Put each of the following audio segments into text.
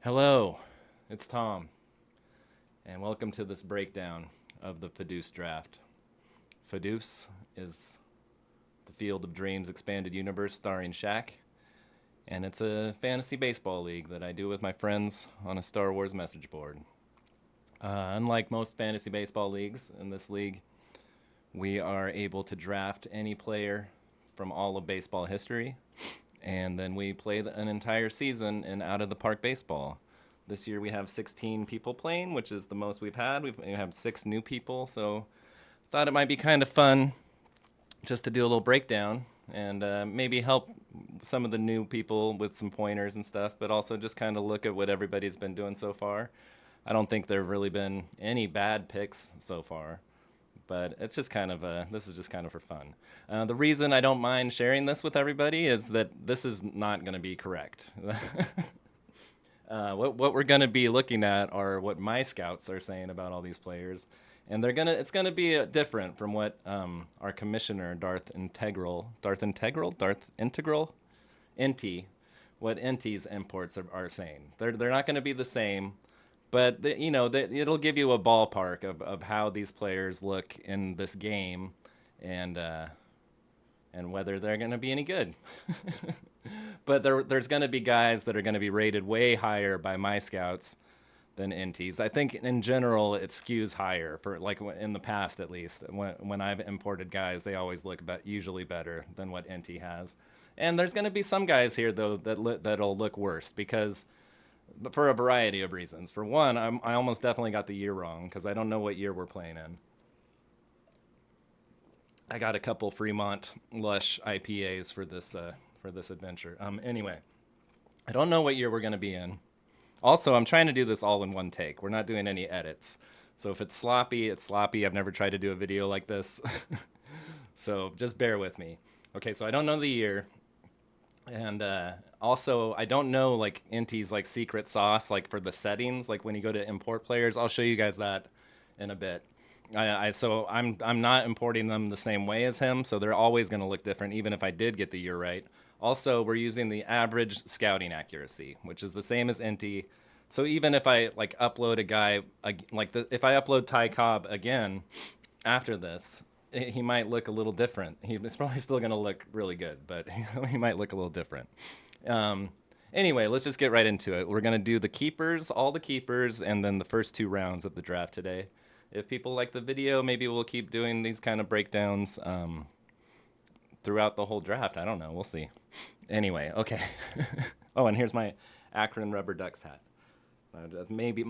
Hello, it's Tom, and welcome to this breakdown of the FODEUSS draft. FODEUSS is the Field of Dreams expanded universe starring Shaq, and it's a fantasy baseball league that I do with my friends on a Star Wars message board. Unlike most fantasy baseball leagues, in this league, we are able to draft any player from all of baseball history, and then we play an entire season in out of the park baseball. This year we have 16 people playing, which is the most we've had. We have 6 new people, so thought it might be kind of fun just to do a little breakdown and maybe help some of the new people with some pointers and stuff, but also just kind of look at what everybody's been doing so far. I don't think there have really been any bad picks so far, but it's just kind of this is just kind of for fun. The reason I don't mind sharing this with everybody is that this is not going to be correct. What we're going to be looking at are what my scouts are saying about all these players, and it's gonna be different from what our commissioner Darth Integral, Inti, what Inti's imports are saying. They're not going to be the same, but it'll give you a ballpark of how these players look in this game, and whether they're going to be any good. But there's going to be guys that are going to be rated way higher by my scouts than Inti's. I think in general it skews higher for like in the past at least. When I've imported guys, they always look usually better than what Inti has. And there's going to be some guys here though that'll look worse because for a variety of reasons. For one, I almost definitely got the year wrong because I don't know what year we're playing in. I got a couple Fremont Lush IPAs for this adventure. Anyway, I don't know what year we're gonna be in. Also, I'm trying to do this all in one take. We're not doing any edits. So if it's sloppy, it's sloppy. I've never tried to do a video like this. So just bear with me. Okay, so I don't know the year. And also, I don't know like Inti's like secret sauce, like for the settings, like when you go to import players. I'll show you guys that in a bit. I'm not importing them the same way as him, so they're always going to look different, even if I did get the year right. Also, we're using the average scouting accuracy, which is the same as Inti. So even if I like upload a guy, if I upload Ty Cobb again after this, he might look a little different. He's probably still going to look really good, but he might look a little different. Anyway, let's just get right into it. We're going to do the keepers, all the keepers, and then the first 2 rounds of the draft today. If people like the video, maybe we'll keep doing these kind of breakdowns throughout the whole draft. I don't know. We'll see. Anyway, okay. Oh, and here's my Akron Rubber Ducks hat. Maybe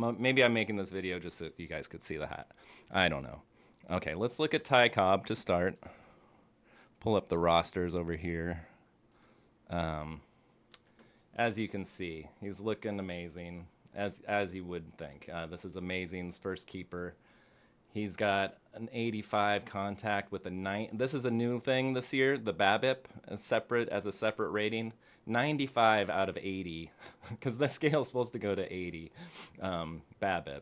I'm making this video just so you guys could see the hat. I don't know. Okay, let's look at Ty Cobb to start. Pull up the rosters over here. As you can see, he's looking amazing, as you would think. This is Amazing's first keeper. He's got an 85 contact with a 9. This is a new thing this year, the BABIP, as a separate rating. 95 out of 80, because the scale is supposed to go to 80, BABIP.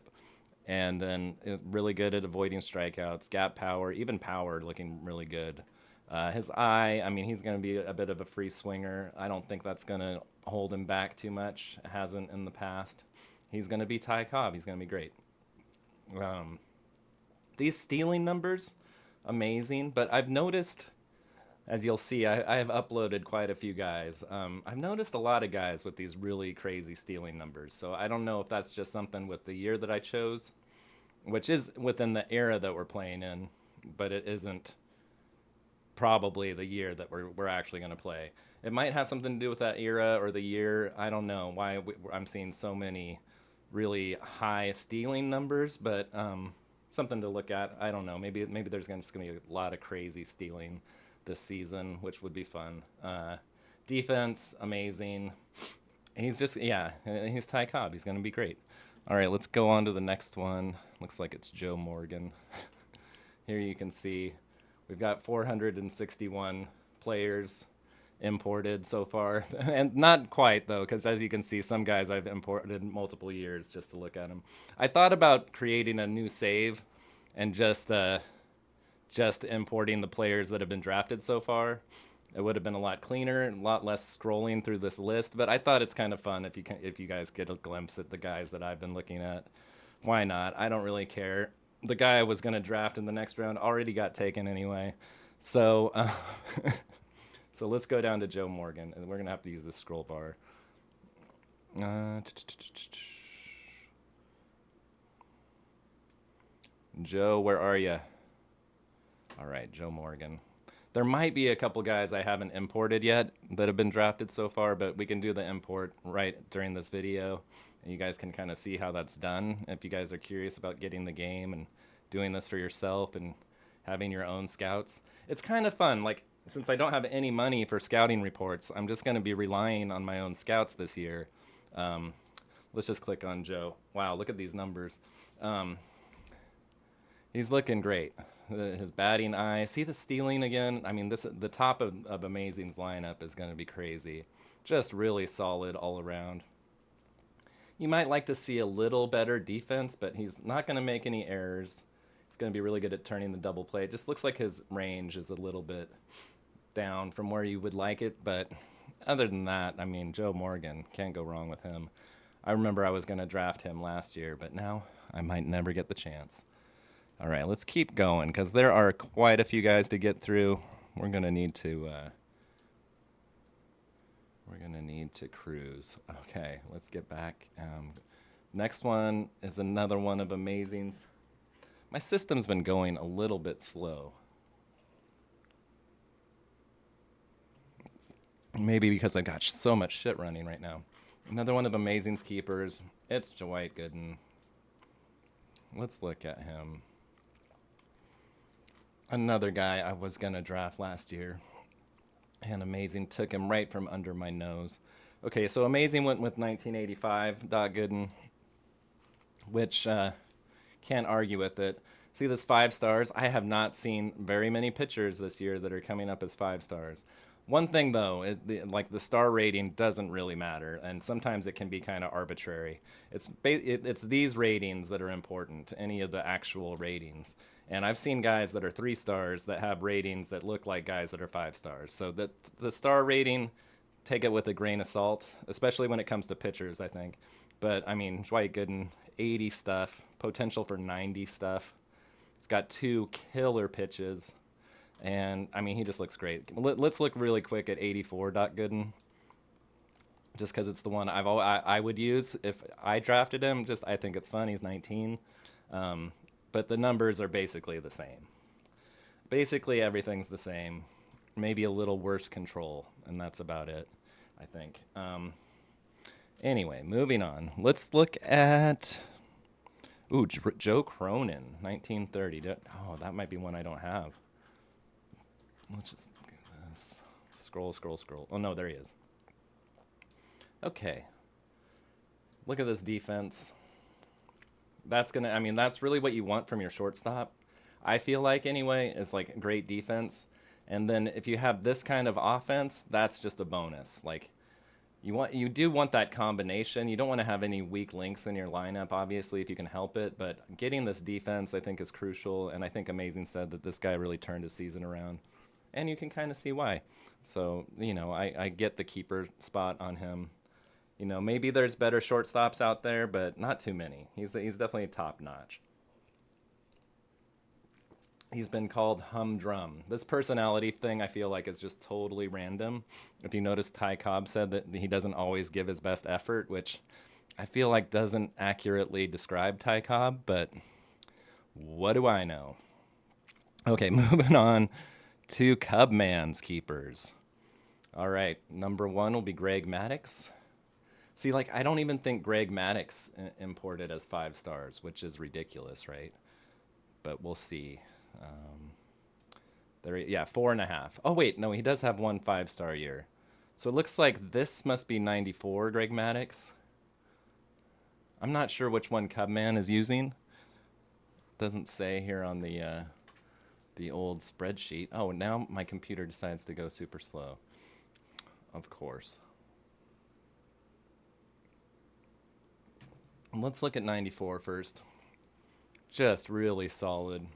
And then really good at avoiding strikeouts, gap power, even power looking really good. His eye, I mean, he's going to be a bit of a free swinger. I don't think that's going to hold him back too much. It hasn't in the past. He's going to be Ty Cobb. He's going to be great. These stealing numbers, amazing. But I've noticed, as you'll see, I have uploaded quite a few guys. I've noticed a lot of guys with these really crazy stealing numbers. So I don't know if that's just something with the year that I chose, which is within the era that we're playing in, but it isn't probably the year that we're actually going to play. It might have something to do with that era or the year. I don't know why I'm seeing so many really high stealing numbers, but something to look at. I don't know. Maybe there's just going to be a lot of crazy stealing this season, which would be fun. Defense, amazing. He's Ty Cobb. He's going to be great. All right, let's go on to the next one. Looks like it's Joe Morgan. Here you can see we've got 461 players imported so far. And not quite, though, because as you can see, some guys I've imported multiple years just to look at them. I thought about creating a new save and just importing the players that have been drafted so far. It would have been a lot cleaner, a lot less scrolling through this list, but I thought it's kind of fun if you guys get a glimpse at the guys that I've been looking at. Why not? I don't really care. The guy I was going to draft in the next round already got taken anyway. So, so let's go down to Joe Morgan, and we're going to have to use this scroll bar. Joe, where are you? All right, Joe Morgan. There might be a couple guys I haven't imported yet that have been drafted so far, but we can do the import right during this video. And you guys can kind of see how that's done if you guys are curious about getting the game and doing this for yourself and having your own scouts. It's kind of fun. Like, since I don't have any money for scouting reports, I'm just going to be relying on my own scouts this year. Let's just click on Joe. Wow, look at these numbers. He's looking great. His batting eye. See the stealing again? I mean, the top of Amazing's lineup is going to be crazy. Just really solid all around. You might like to see a little better defense, but he's not going to make any errors. He's going to be really good at turning the double play. It just looks like his range is a little bit down from where you would like it, but other than that, I mean, Joe Morgan, can't go wrong with him. I remember I was going to draft him last year, but now I might never get the chance. All right, let's keep going because there are quite a few guys to get through. We're gonna need to cruise. Okay, let's get back. Next one is another one of Amazing's. My system's been going a little bit slow. Maybe because I've got so much shit running right now. Another one of Amazing's keepers. It's Dwight Gooden. Let's look at him. Another guy I was going to draft last year. And Amazing took him right from under my nose. Okay, so Amazing went with 1985, Doc Gooden, which can't argue with it. See this 5 stars? I have not seen very many pitchers this year that are coming up as 5 stars. One thing though, like the star rating doesn't really matter, and sometimes it can be kind of arbitrary. It's these ratings that are important, any of the actual ratings. And I've seen guys that are 3 stars that have ratings that look like guys that are 5 stars. So the star rating, take it with a grain of salt, especially when it comes to pitchers, I think. But I mean, Dwight Gooden, 80 stuff, potential for 90 stuff. He's got 2 killer pitches. And I mean, he just looks great. Let's look really quick at 84 Doc Gooden, just because it's the one I would use if I drafted him. Just I think it's fun. He's 19, but the numbers are basically the same. Basically everything's the same. Maybe a little worse control, and that's about it, I think. Anyway, moving on. Let's look at Joe Cronin, 1930. Oh, that might be one I don't have. Let's just look at this. Scroll. Oh, no, there he is. Okay. Look at this defense. That's really what you want from your shortstop. I feel like, anyway, is like great defense. And then if you have this kind of offense, that's just a bonus. Like, you do want that combination. You don't want to have any weak links in your lineup, obviously, if you can help it. But getting this defense, I think, is crucial. And I think Amazing said that this guy really turned his season around. And you can kind of see why. So, I get the keeper spot on him. Maybe there's better shortstops out there, but not too many. He's definitely top notch. He's been called humdrum. This personality thing, I feel like, is just totally random. If you notice, Ty Cobb said that he doesn't always give his best effort, which I feel like doesn't accurately describe Ty Cobb, but what do I know? Okay, moving on to Cubman's keepers. All right, number 1 will be Greg Maddux. See, like, I don't even think Greg Maddux imported as 5 stars, which is ridiculous, right? But we'll see. 4.5. Oh, wait, no, he does have 1 5-star year. So it looks like this must be 94, Greg Maddux. I'm not sure which one Cubman is using. Doesn't say here on the old spreadsheet. Oh, now my computer decides to go super slow. Of course. Let's look at 94 first. Just really solid.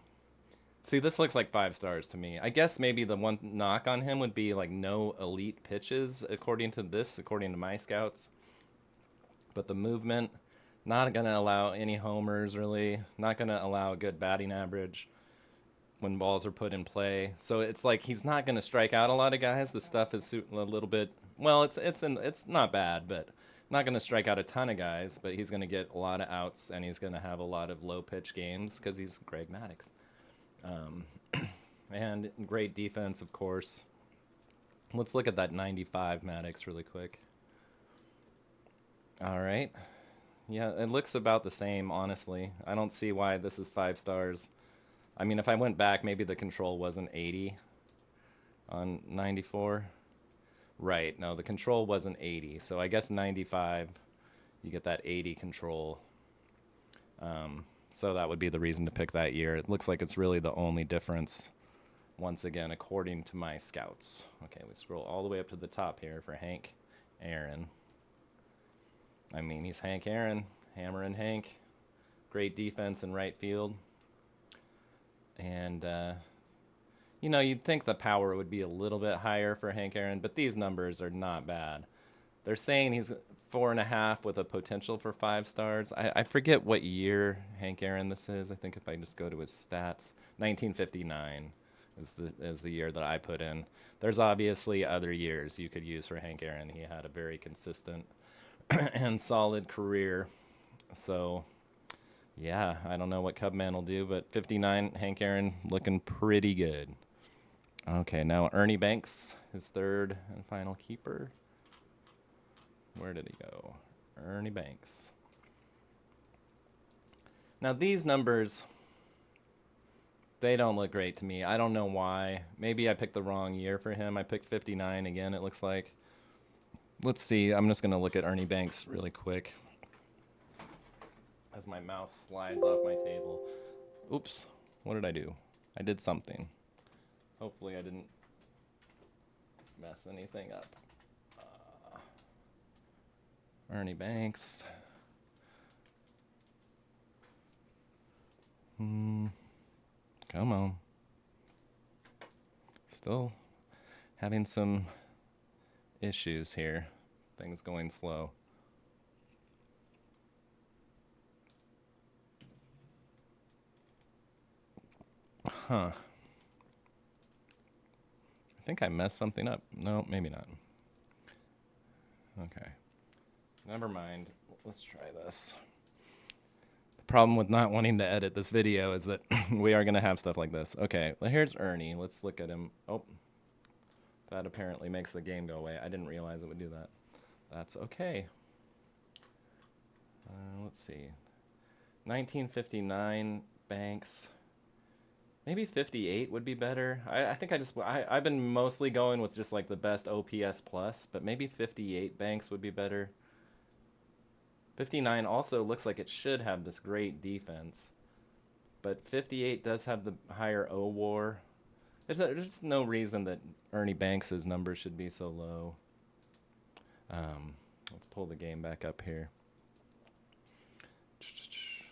See, this looks like 5 stars to me. I guess maybe the one knock on him would be like no elite pitches, according to this, according to my scouts. But the movement, not going to allow any homers, really. Not going to allow a good batting average when balls are put in play. So it's like he's not going to strike out a lot of guys. The stuff is a little bit, well, it's not bad, but not going to strike out a ton of guys. But he's going to get a lot of outs, and he's going to have a lot of low pitch games because he's Greg Maddux. And great defense, of course. Let's look at that 95 Maddux really quick. All right. Yeah, it looks about the same, honestly. I don't see why this is 5 stars. I mean, if I went back, maybe the control wasn't 80 on 94. Right, no, the control wasn't 80. So I guess 95, you get that 80 control. So that would be the reason to pick that year. It looks like it's really the only difference, once again, according to my scouts. Okay, we scroll all the way up to the top here for Hank Aaron. I mean, he's Hank Aaron, Hammerin' Hank. Great defense in right field. And, you know, you'd think the power would be a little bit higher for Hank Aaron, but these numbers are not bad. They're saying he's 4.5 with a potential for 5 stars. I forget what year Hank Aaron this is. I think if I just go to his stats, 1959 is the year that I put in. There's obviously other years you could use for Hank Aaron. He had a very consistent and solid career. So, yeah, I don't know what Cubman will do, but 59, Hank Aaron looking pretty good. Okay, now Ernie Banks, his third and final keeper. Where did he go? Ernie Banks. Now these numbers, they don't look great to me. I don't know why. Maybe I picked the wrong year for him. I picked 59 again, it looks like. Let's see. I'm just going to look at Ernie Banks really quick as my mouse slides off my table. Oops. What did I do? I did something. Hopefully I didn't mess anything up. Ernie Banks. Come on. Still having some issues here. Things going slow. Huh. I think I messed something up. No, maybe not. Okay. Never mind. Let's try this. The problem with not wanting to edit this video is that we are going to have stuff like this. Okay, well, here's Ernie. Let's look at him. Oh, that apparently makes the game go away. I didn't realize it would do that. That's okay. Let's see. 1959 Banks. Maybe 58 would be better. I think I've been mostly going with just like the best OPS plus, but maybe 58 Banks would be better. 59 also looks like it should have this great defense, but 58 does have the higher O-WAR. There's no reason that Ernie Banks' numbers should be so low. Let's pull the game back up here.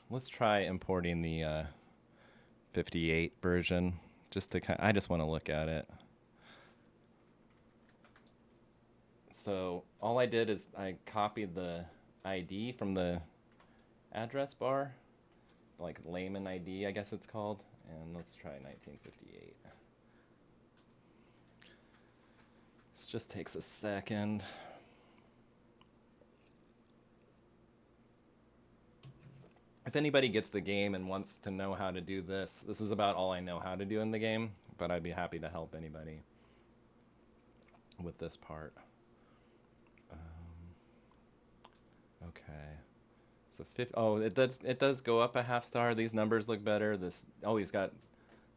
Let's try importing the 58 version, just to I just want to look at it. So all I did is I copied the ID from the address bar, like layman ID, I guess it's called, and let's try 1958. This just takes a second. If anybody gets the game and wants to know how to do this, this is about all I know how to do in the game, but I'd be happy to help anybody with this part. Okay, so it does go up a half star. These numbers look better. He's got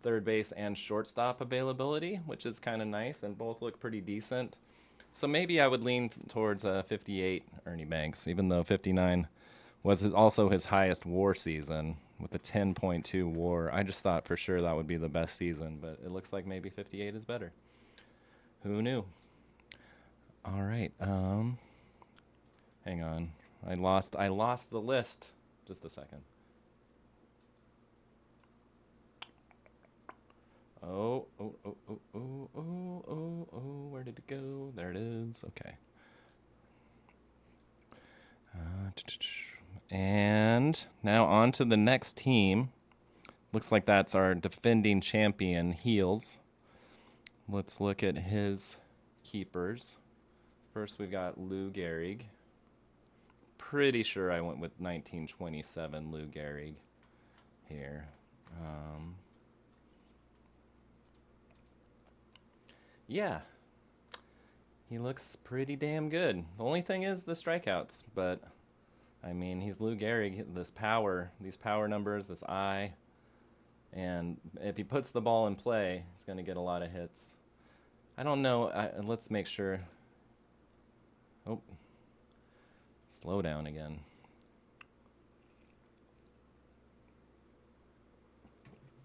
third base and shortstop availability, which is kind of nice, and both look pretty decent. So maybe I would lean towards 58 Ernie Banks, even though 59 was also his highest WAR season with a 10.2 WAR. I just thought for sure that would be the best season, but it looks like maybe 58 is better. Who knew? All right. Hang on. I lost the list. Just a second. Oh, oh, oh, oh, oh, oh, oh, oh, where did it go? There it is. Okay. And now on to the next team. Looks like that's our defending champion, Heels. Let's look at his keepers. First, we got Lou Gehrig. Pretty sure I went with 1927 Lou Gehrig here. Yeah, he looks pretty damn good. The only thing is the strikeouts, but I mean, he's Lou Gehrig. This power, these power numbers, this eye, and if he puts the ball in play, he's going to get a lot of hits. I don't know. Let's make sure. Oh, slow down again.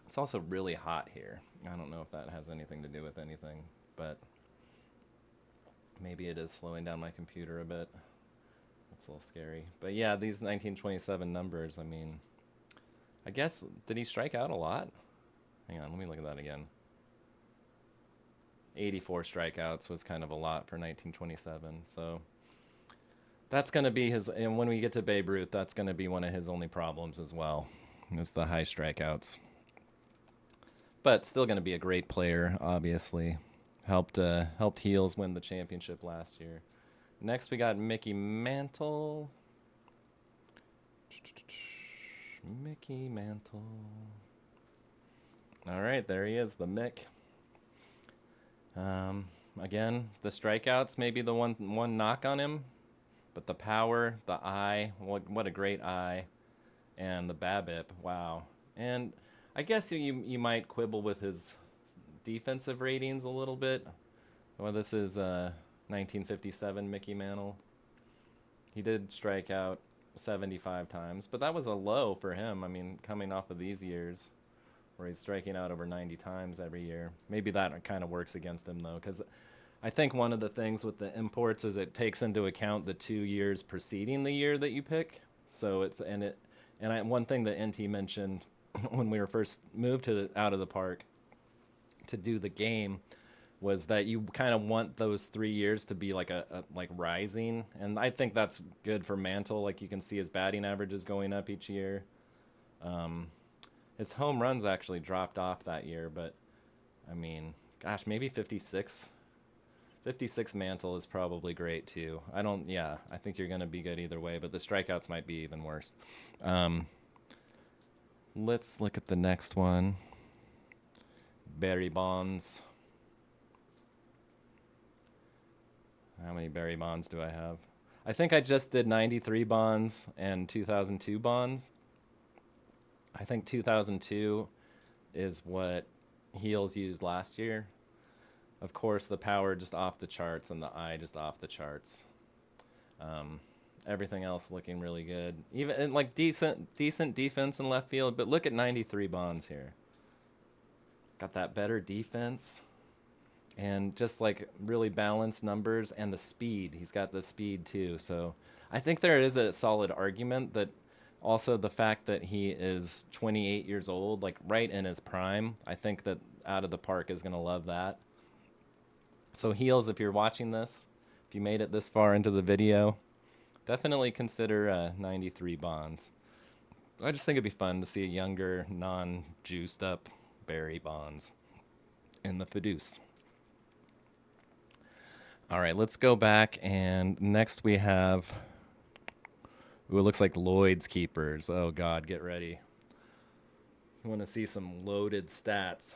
It's also really hot here. I don't know if that has anything to do with anything, but maybe it is slowing down my computer a bit. That's a little scary. But yeah, these 1927 numbers, I mean, I guess, did he strike out a lot? Hang on, let me look at that again. 84 strikeouts was kind of a lot for 1927. So that's going to be his, and when we get to Babe Ruth, that's going to be one of his only problems as well, is the high strikeouts. But still going to be a great player, obviously. Helped Heels win the championship last year. Next, we got Mickey Mantle. Mickey Mantle. All right, there he is, the Mick. Again, the strikeouts may be the one knock on him, but the power, the eye, what a great eye, and the BABIP, wow. And I guess you might quibble with his defensive ratings a little bit. Well, this is 1957 Mickey Mantle. He did strike out 75 times, but that was a low for him. I mean, coming off of these years where he's striking out over 90 times every year. Maybe that kind of works against him, though, because I think one of the things with the imports is it takes into account the 2 years preceding the year that you pick. So it's one thing that NT mentioned when we were first moved out of the park to do the game was that you kind of want those 3 years to be like like rising, and I think that's good for Mantle. Like, you can see his batting average is going up each year. His home runs actually dropped off that year, but I mean, gosh, maybe 56. 56 Mantle is probably great too. I think you're going to be good either way, but the strikeouts might be even worse. Let's look at the next one. Barry Bonds. How many Barry Bonds do I have? I think I just did 93 Bonds and 2002 Bonds. I think 2002 is what Heels used last year. Of course, the power just off the charts and the eye just off the charts. Everything else looking really good. Even like decent defense in left field, but look at 93 Bonds here. Got that better defense and just like really balanced numbers, and the speed. He's got the speed too. So I think there is a solid argument that also the fact that he is 28 years old, like right in his prime, I think that Out of the Park is going to love that. So Heels, if you're watching this, if you made it this far into the video, definitely consider 93 Bonds. I just think it'd be fun to see a younger, non-juiced up Barry Bonds in the FODEUSS. All right, let's go back, and next we have, ooh, it looks like Lloyd's keepers. Oh God, get ready. You want to see some loaded stats.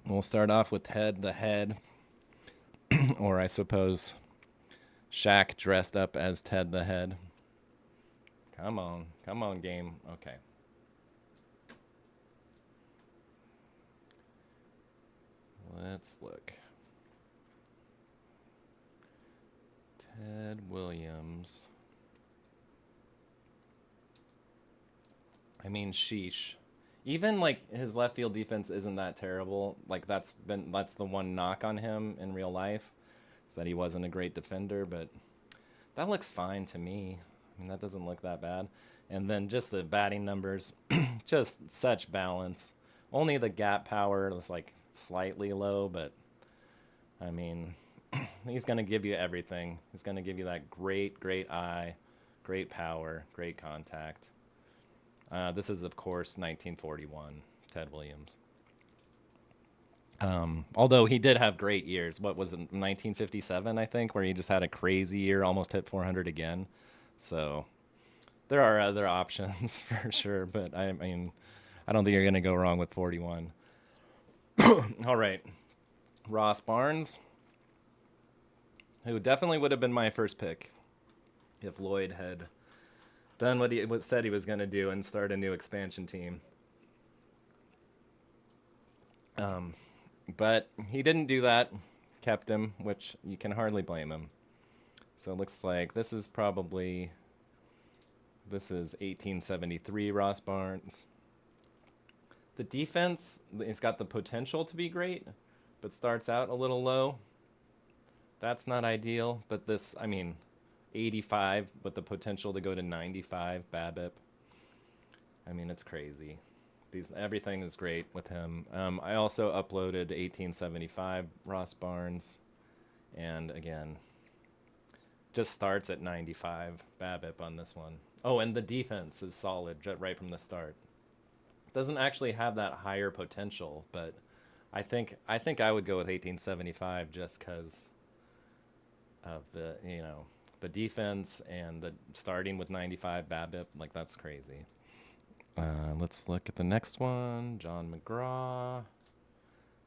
We'll start off with Ted the Head, or I suppose Shaq dressed up as Ted the Head. Come on, game. Okay. Let's look. Ted Williams. I mean, sheesh. Even like his left field defense isn't that terrible. Like that's the one knock on him in real life, is that he wasn't a great defender, but that looks fine to me. I mean, that doesn't look that bad. And then just the batting numbers, just such balance. Only the gap power was like slightly low, but I mean, he's going to give you everything. He's going to give you that great eye, great power, great contact. This is, of course, 1941, Ted Williams. Although he did have great years. What was it, 1957, I think, where he just had a crazy year, almost hit 400 again. So there are other options for sure, but I mean, I don't think you're going to go wrong with 41. All right. Ross Barnes, who definitely would have been my first pick if Lloyd had done what he said he was going to do and start a new expansion team. But he didn't do that, kept him, which you can hardly blame him. So it looks like this is 1873 Ross Barnes. The defense, it's got the potential to be great, but starts out a little low. That's not ideal, but this, I mean, 85 with the potential to go to 95 BABIP. I mean, it's crazy. Everything is great with him. I also uploaded 1875 Ross Barnes, and again, just starts at 95 BABIP on this one. Oh, and the defense is solid right from the start. Doesn't actually have that higher potential, but I think I would go with 1875 just because of the the defense and the starting with 95 BABIP. Like, that's crazy. Let's look at the next one. John McGraw.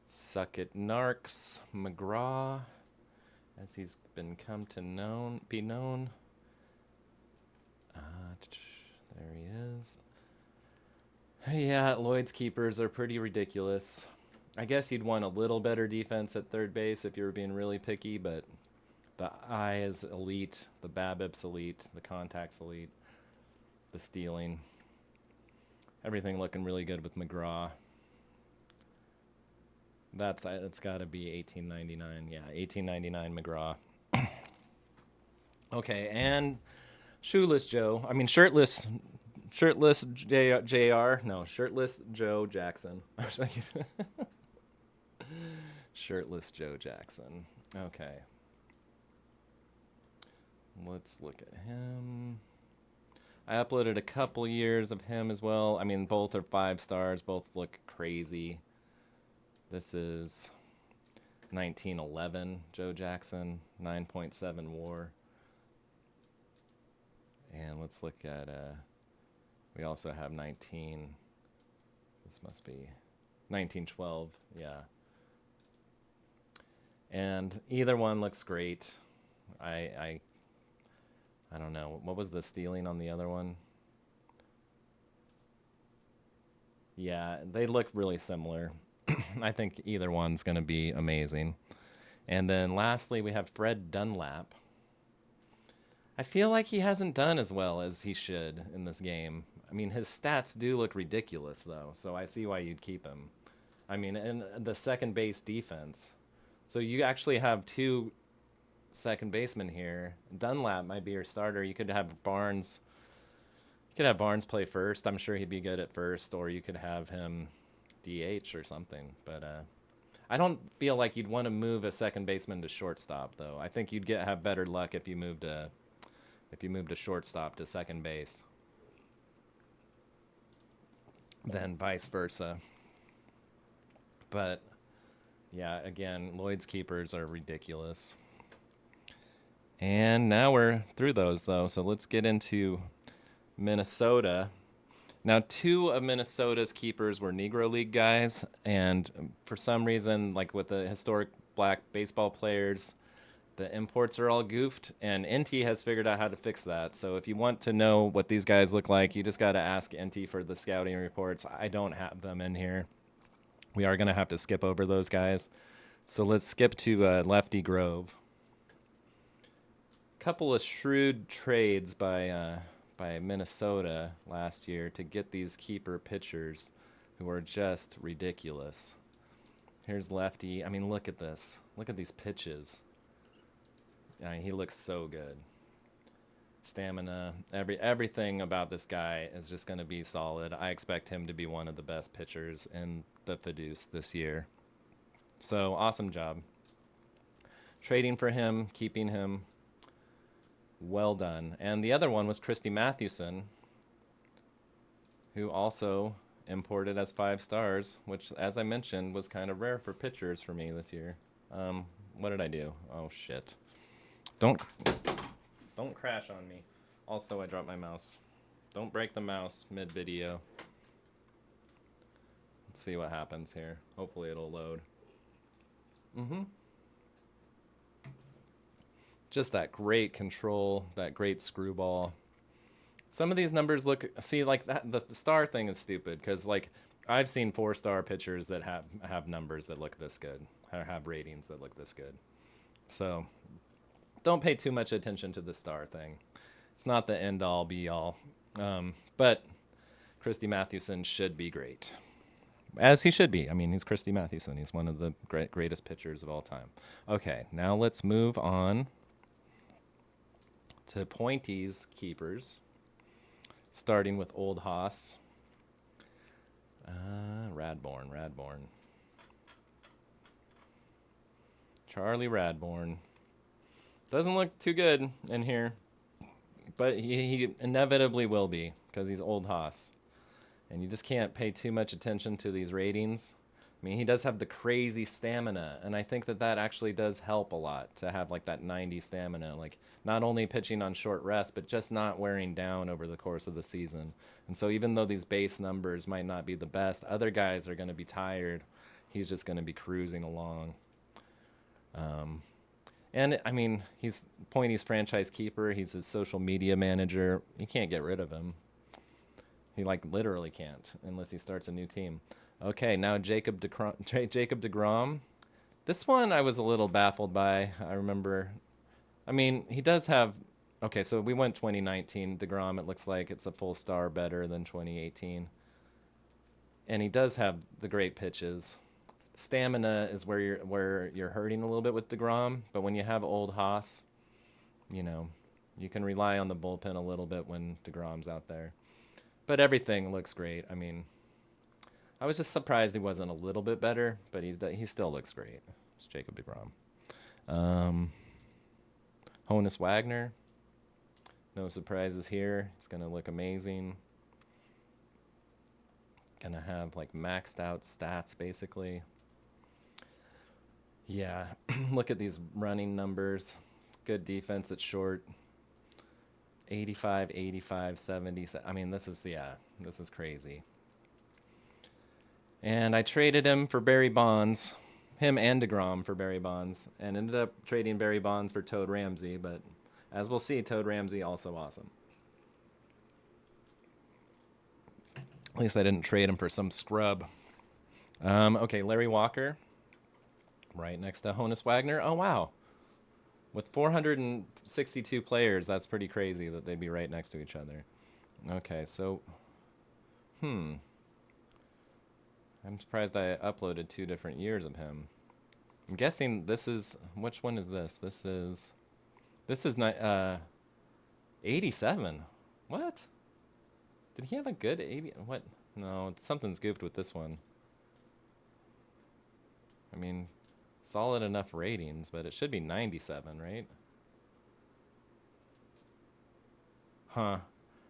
Suck it Narks McGraw, as he's been come to be known. There he is. Yeah, Lloyd's keepers are pretty ridiculous. I guess you'd want a little better defense at third base if you were being really picky, but the eye is elite, the BABIP's elite, the contact's elite, the stealing. Everything looking really good with McGraw. It's got to be 1899. Yeah, 1899 McGraw. Okay, and shirtless Joe Joe Jackson. Shirtless Joe Jackson. Okay. Let's look at him. I uploaded a couple years of him as well. I mean, both are 5 stars. Both look crazy. This is 1911 Joe Jackson, 9.7 WAR. And let's look at, we also have this must be 1912, yeah. And either one looks great. I don't know. What was the stealing on the other one? Yeah, they look really similar. I think either one's going to be amazing. And then lastly, we have Fred Dunlap. I feel like he hasn't done as well as he should in this game. I mean, his stats do look ridiculous, though, so I see why you'd keep him. I mean, in the second base defense. So you actually have 2 second basemen here. Dunlap might be your starter. You could have Barnes. You could have Barnes play first. I'm sure he'd be good at first, or you could have him DH or something. But I don't feel like you'd want to move a second baseman to shortstop, though. I think you'd have better luck if you moved a shortstop to second base than vice versa. But yeah, again, Lloyd's keepers are ridiculous. And now we're through those, though, so let's get into Minnesota. Now, 2 of Minnesota's keepers were Negro League guys, and for some reason, like with the historic black baseball players, the imports are all goofed, and NT has figured out how to fix that. So if you want to know what these guys look like, you just got to ask NT for the scouting reports. I don't have them in here. We are going to have to skip over those guys. So let's skip to Lefty Grove. Couple of shrewd trades by Minnesota last year to get these keeper pitchers who are just ridiculous. Here's Lefty. I mean, look at this. Look at these pitches. I mean, he looks so good. stamina, everything about this guy is just going to be solid. I expect him to be one of the best pitchers in the FODEUSS this year. So awesome job. Trading for him, keeping him. Well done. And the other one was Christy Mathewson, who also imported as 5 stars, which, as I mentioned, was kind of rare for pitchers for me this year. What did I do? Oh shit! Don't crash on me. Also, I dropped my mouse. Don't break the mouse mid-video. Let's see what happens here. Hopefully it'll load. Just that great control, that great screwball. Some of these numbers look, see, like that, the star thing is stupid because, like, I've seen 4-star pitchers that have numbers that look this good, or have ratings that look this good. So don't pay too much attention to the star thing. It's not the end all be all. But Christy Mathewson should be great, as he should be. I mean, he's Christy Mathewson. He's one of the greatest pitchers of all time. Okay, now let's move on to Pointy's keepers, starting with Old Haas. Radborn. Charlie Radborn. Doesn't look too good in here, but he inevitably will be because he's Old Haas. And you just can't pay too much attention to these ratings. I mean, he does have the crazy stamina, and I think that actually does help a lot to have like that 90 stamina, like not only pitching on short rest, but just not wearing down over the course of the season. And so even though these base numbers might not be the best, other guys are going to be tired. He's just going to be cruising along. And I mean, he's Pointy's franchise keeper. He's his social media manager. You can't get rid of him. He like literally can't unless he starts a new team. Okay, now Jacob deGrom. This one I was a little baffled by. I remember, I mean, he does have, okay, so we went 2019 deGrom. It looks like it's a full star better than 2018. And he does have the great pitches. Stamina is where you're hurting a little bit with deGrom, but when you have Old Haas, you know, you can rely on the bullpen a little bit when deGrom's out there. But everything looks great. I mean, I was just surprised he wasn't a little bit better, but he still looks great. It's Jacob deGrom. Honus Wagner. No surprises here. He's going to look amazing. Going to have like maxed out stats basically. Yeah, look at these running numbers. Good defense at short. 85, 85, 70. I mean, this is crazy. And I traded him for Barry Bonds, him and deGrom for Barry Bonds, and ended up trading Barry Bonds for Toad Ramsey, but as we'll see, Toad Ramsey also awesome. At least I didn't trade him for some scrub. Okay, Larry Walker, right next to Honus Wagner. Oh, wow. With 462 players, that's pretty crazy that they'd be right next to each other. Okay, so, I'm surprised I uploaded 2 different years of him. I'm guessing this is, which one is this? This is 87. What? Did he have a good 80? What? No, something's goofed with this one. I mean, solid enough ratings, but it should be 97, right? Huh.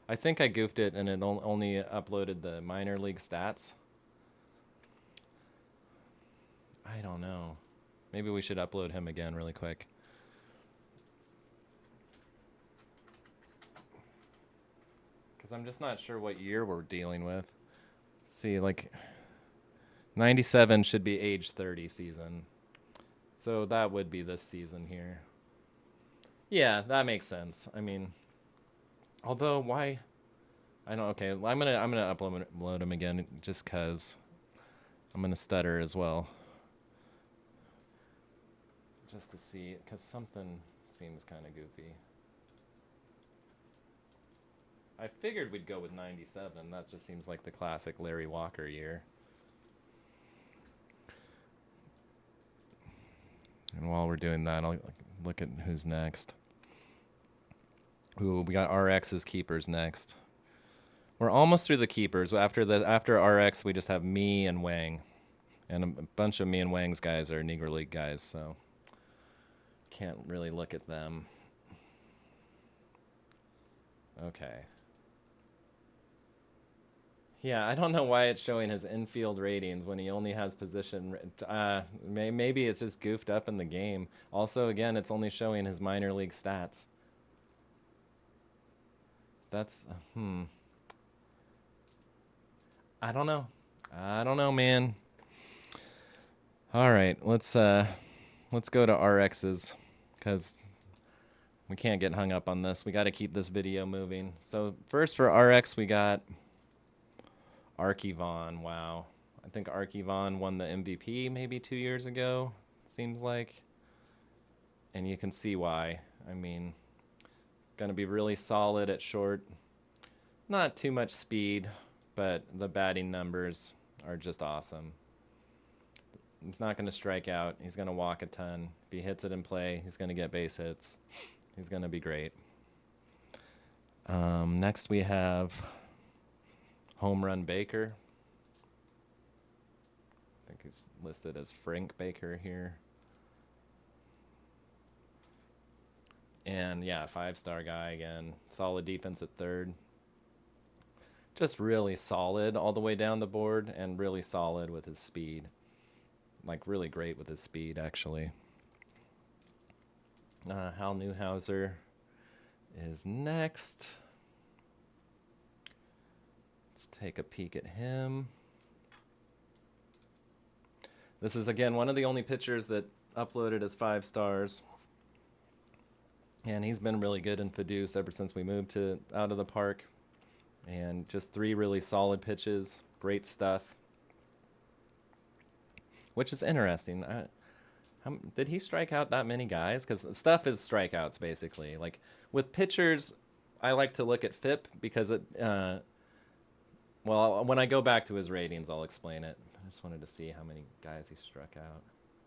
I think I goofed it and it only uploaded the minor league stats. I don't know. Maybe we should upload him again really quick. Because I'm just not sure what year we're dealing with. See, like, 97 should be age 30 season. So that would be this season here. Yeah, that makes sense. I mean, although why? I don't. Okay, I'm gonna upload him again just cause I'm gonna stutter as well. Just to see, cause something seems kind of goofy. I figured we'd go with 97. That just seems like the classic Larry Walker year. And while we're doing that, I'll look at who's next. Ooh, we got RX's keepers next. We're almost through the keepers. After RX, we just have me and Wang. And a bunch of me and Wang's guys are Negro League guys, so can't really look at them. Okay. Yeah, I don't know why it's showing his infield ratings when he only has position. Maybe it's just goofed up in the game. Also, again, it's only showing his minor league stats. That's I don't know. I don't know, man. All right, let's go to RX's because we can't get hung up on this. We got to keep this video moving. So first for RX, we got Archivon. Wow, I think Archivon won the MVP maybe 2 years ago. Seems like, and you can see why. I mean, gonna be really solid at short. Not too much speed, but the batting numbers are just awesome. He's not going to strike out. He's going to walk a ton. If he hits it in play, he's going to get base hits. He's going to be great. Next, we have Home Run Baker. I think he's listed as Frank Baker here. And yeah, 5-star guy again. Solid defense at third. Just really solid all the way down the board and really solid with his speed. Like really great with his speed, actually. Hal Newhouser is next. Let's take a peek at him. This is, again, one of the only pitchers that uploaded as 5 stars. And he's been really good in FODEUSS ever since we moved out of the park. And just 3 really solid pitches. Great stuff. Which is interesting. Did he strike out that many guys? Because stuff is strikeouts, basically. Like, with pitchers, I like to look at FIP because it... well, when I go back to his ratings, I'll explain it. I just wanted to see how many guys he struck out.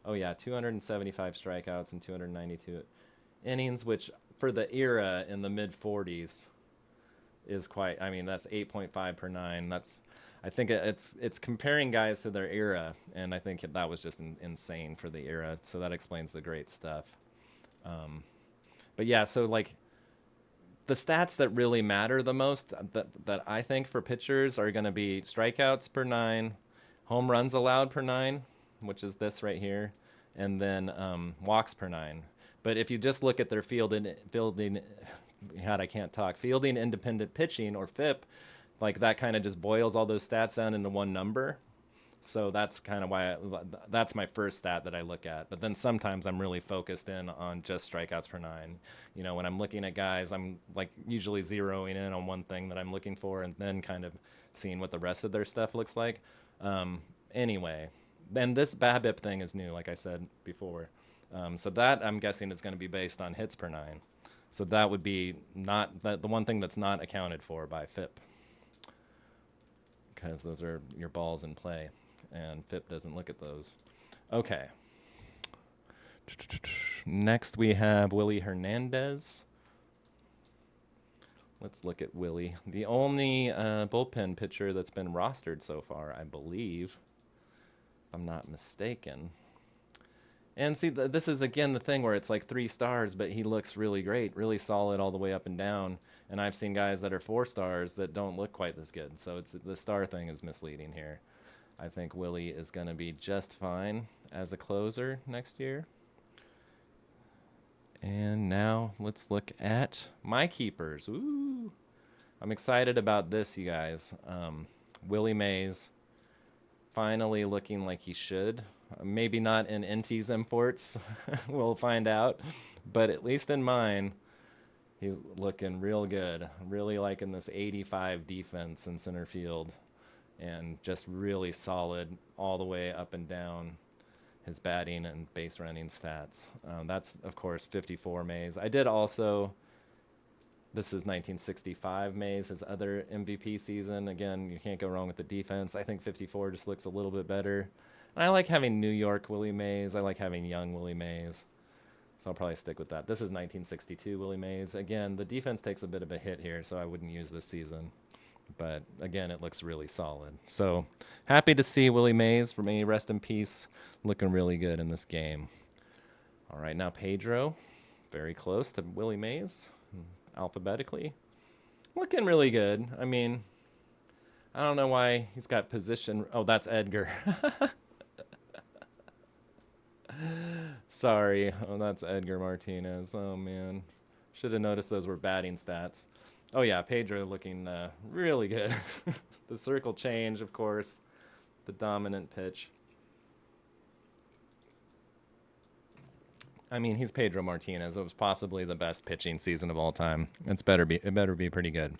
Oh, yeah, 275 strikeouts and 292 innings, which for the era in the mid-40s is quite... I mean, that's 8.5 per 9. I think it's comparing guys to their era, and I think that was just insane for the era. So that explains the great stuff. But yeah, so like the stats that really matter the most that I think for pitchers are going to be strikeouts per 9, home runs allowed per 9, which is this right here, and then walks per 9. But if you just look at their fielding independent pitching or FIP, like that kind of just boils all those stats down into one number. So that's kind of why that's my first stat that I look at. But then sometimes I'm really focused in on just strikeouts per 9. You know, when I'm looking at guys, I'm like usually zeroing in on one thing that I'm looking for and then kind of seeing what the rest of their stuff looks like. Anyway, then this BABIP thing is new, like I said before. So that I'm guessing is going to be based on hits per 9. So that would be not the one thing that's not accounted for by FIP. Because those are your balls in play, and FIP doesn't look at those. Okay. Next we have Willie Hernandez. Let's look at Willie. The only bullpen pitcher that's been rostered so far, I believe, if I'm not mistaken. And see, this is, again, the thing where it's like 3 stars, but he looks really great, really solid all the way up and down. And I've seen guys that are 4 stars that don't look quite this good. So the star thing is misleading here. I think Willie is going to be just fine as a closer next year. And now let's look at my keepers. Ooh, I'm excited about this, you guys. Willie Mays finally looking like he should. Maybe not in NT's imports. We'll find out. But at least in mine, he's looking real good. Really liking this 85 defense in center field. And just really solid all the way up and down his batting and base running stats. That's, of course, 54 Mays. I did also... This is 1965 Mays, his other MVP season. Again, you can't go wrong with the defense. I think 54 just looks a little bit better. And I like having New York Willie Mays. I like having young Willie Mays. So I'll probably stick with that. This is 1962 Willie Mays. Again, the defense takes a bit of a hit here, so I wouldn't use this season. But again, it looks really solid. So happy to see Willie Mays. For me, rest in peace. Looking really good in this game. All right, now Pedro. Very close to Willie Mays, alphabetically. Looking really good. I mean, I don't know why he's got position. Oh, that's Edgar. Sorry. Oh, that's Edgar Martinez. Oh, man. Should have noticed those were batting stats. Oh, yeah, Pedro looking really good. The circle change, of course. The dominant pitch. I mean, he's Pedro Martinez. It was possibly the best pitching season of all time. It better be pretty good.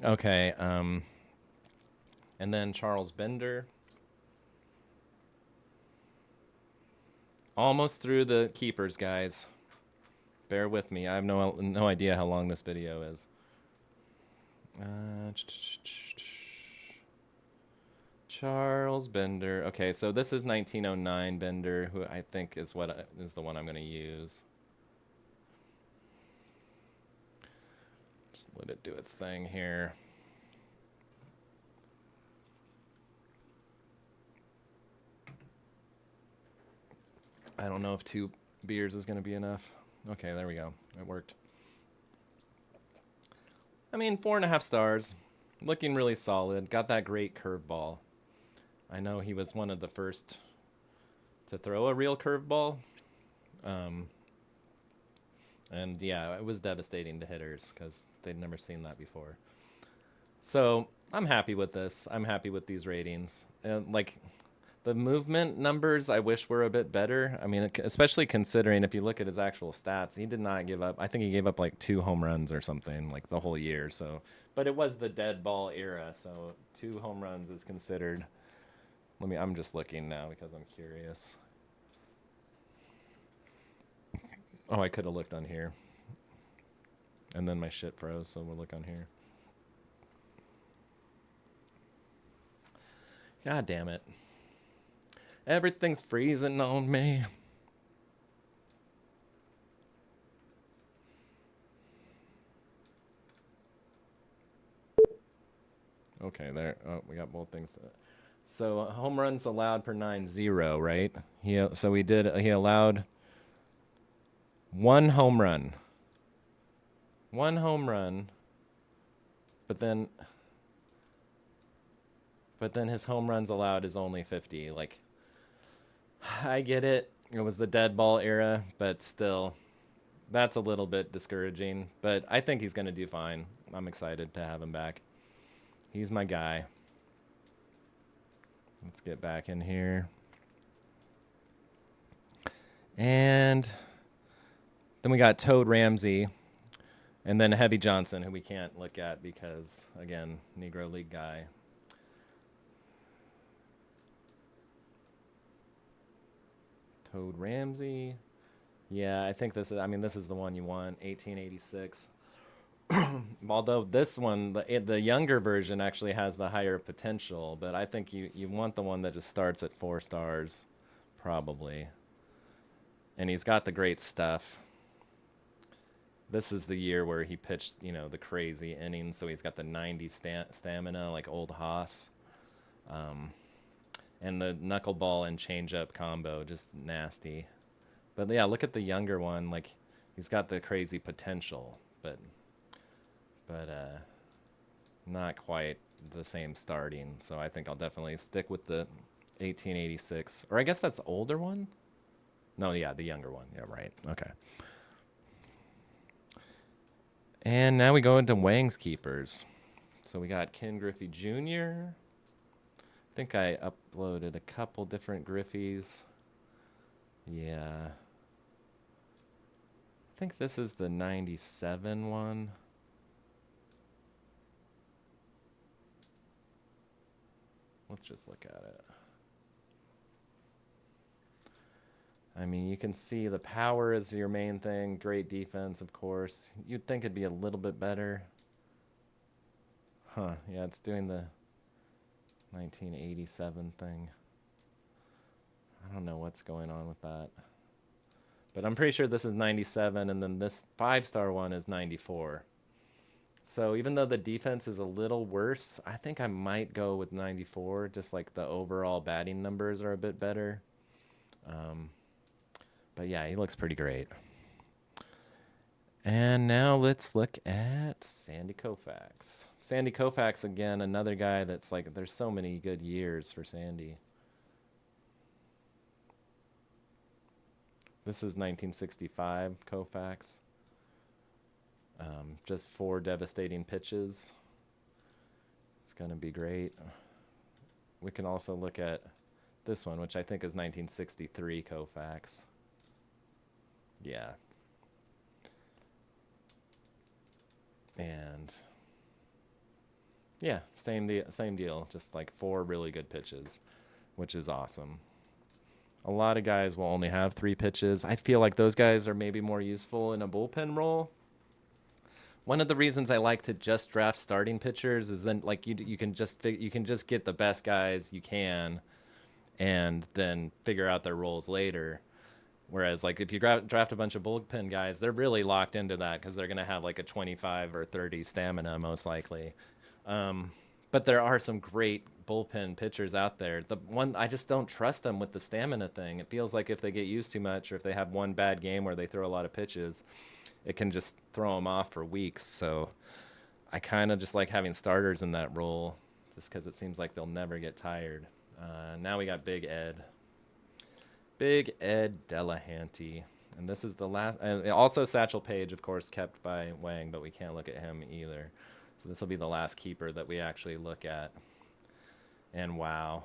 Okay, and then Charles Bender. Almost through the keepers, guys. Bear with me. I have no idea how long this video is. Charles Bender. Okay, so this is 1909 Bender, who I think is the one I'm going to use. Just let it do its thing here. I don't know if 2 beers is going to be enough. Okay, there we go. It worked. I mean, 4.5 stars. Looking really solid. Got that great curveball. I know he was one of the first to throw a real curveball. And yeah, it was devastating to hitters because they'd never seen that before. So I'm happy with this. I'm happy with these ratings. Like the movement numbers, I wish were a bit better. I mean, especially considering if you look at his actual stats, he did not give up. I think he gave up like 2 home runs or something like the whole year. So, but it was the dead ball era. So 2 home runs is considered. I'm just looking now because I'm curious. Oh, I could have looked on here. And then my shit froze, so we'll look on here. God damn it. Everything's freezing on me. Okay, there. Oh, we got both things. So home runs allowed per 9-0, right? He allowed 1 home run. 1 home run. But then his home runs allowed is only 50. Like, I get it. It was the dead ball era, but still, that's a little bit discouraging. But I think he's going to do fine. I'm excited to have him back. He's my guy. Let's get back in here. And then we got Toad Ramsey. And then Heavy Johnson, who we can't look at because, again, Negro League guy. Toad Ramsey. Yeah, I think this is the one you want, 1886. Although this one, the younger version actually has the higher potential, but I think you want the one that just starts at 4 stars, probably. And he's got the great stuff. This is the year where he pitched, the crazy innings, so he's got the 90 stamina, like old Haas. And the knuckleball and changeup combo, just nasty. But yeah, look at the younger one, like he's got the crazy potential, but not quite the same starting. So I think I'll definitely stick with the 1886. Or I guess that's the older one? No, yeah, the younger one. Yeah, right. Okay. And now we go into Wang's keepers. So we got Ken Griffey Jr. I think I uploaded a couple different Griffies. Yeah. I think this is the 97 one. Let's just look at it. I mean, you can see the power is your main thing. Great defense, of course. You'd think it'd be a little bit better. Huh, yeah, it's doing the 1987 thing. I don't know what's going on with that. But I'm pretty sure this is 97, and then this 5-star one is 94. So even though the defense is a little worse, I think I might go with 94. Just like the overall batting numbers are a bit better. But yeah, he looks pretty great. And now let's look at Sandy Koufax. Sandy Koufax, again, another guy that's like, there's so many good years for Sandy. This is 1965 Koufax. Just 4 devastating pitches. It's going to be great. We can also look at this one, which I think is 1963 Koufax. Yeah. And yeah, same deal. Just like 4 really good pitches, which is awesome. A lot of guys will only have 3 pitches. I feel like those guys are maybe more useful in a bullpen role. One of the reasons I like to just draft starting pitchers is then like you can just get the best guys you can, and then figure out their roles later. Whereas like if you draft a bunch of bullpen guys, they're really locked into that because they're gonna have like a 25 or 30 stamina most likely. But there are some great bullpen pitchers out there. The one I just don't trust them with the stamina thing. It feels like if they get used too much, or if they have one bad game where they throw a lot of pitches, it can just throw them off for weeks. So I kind of just like having starters in that role, just because it seems like they'll never get tired. Now we got Big Ed Delahanty, and this is the last. Also Satchel Paige, of course, kept by Wang, but we can't look at him either. So this will be the last keeper that we actually look at. And wow.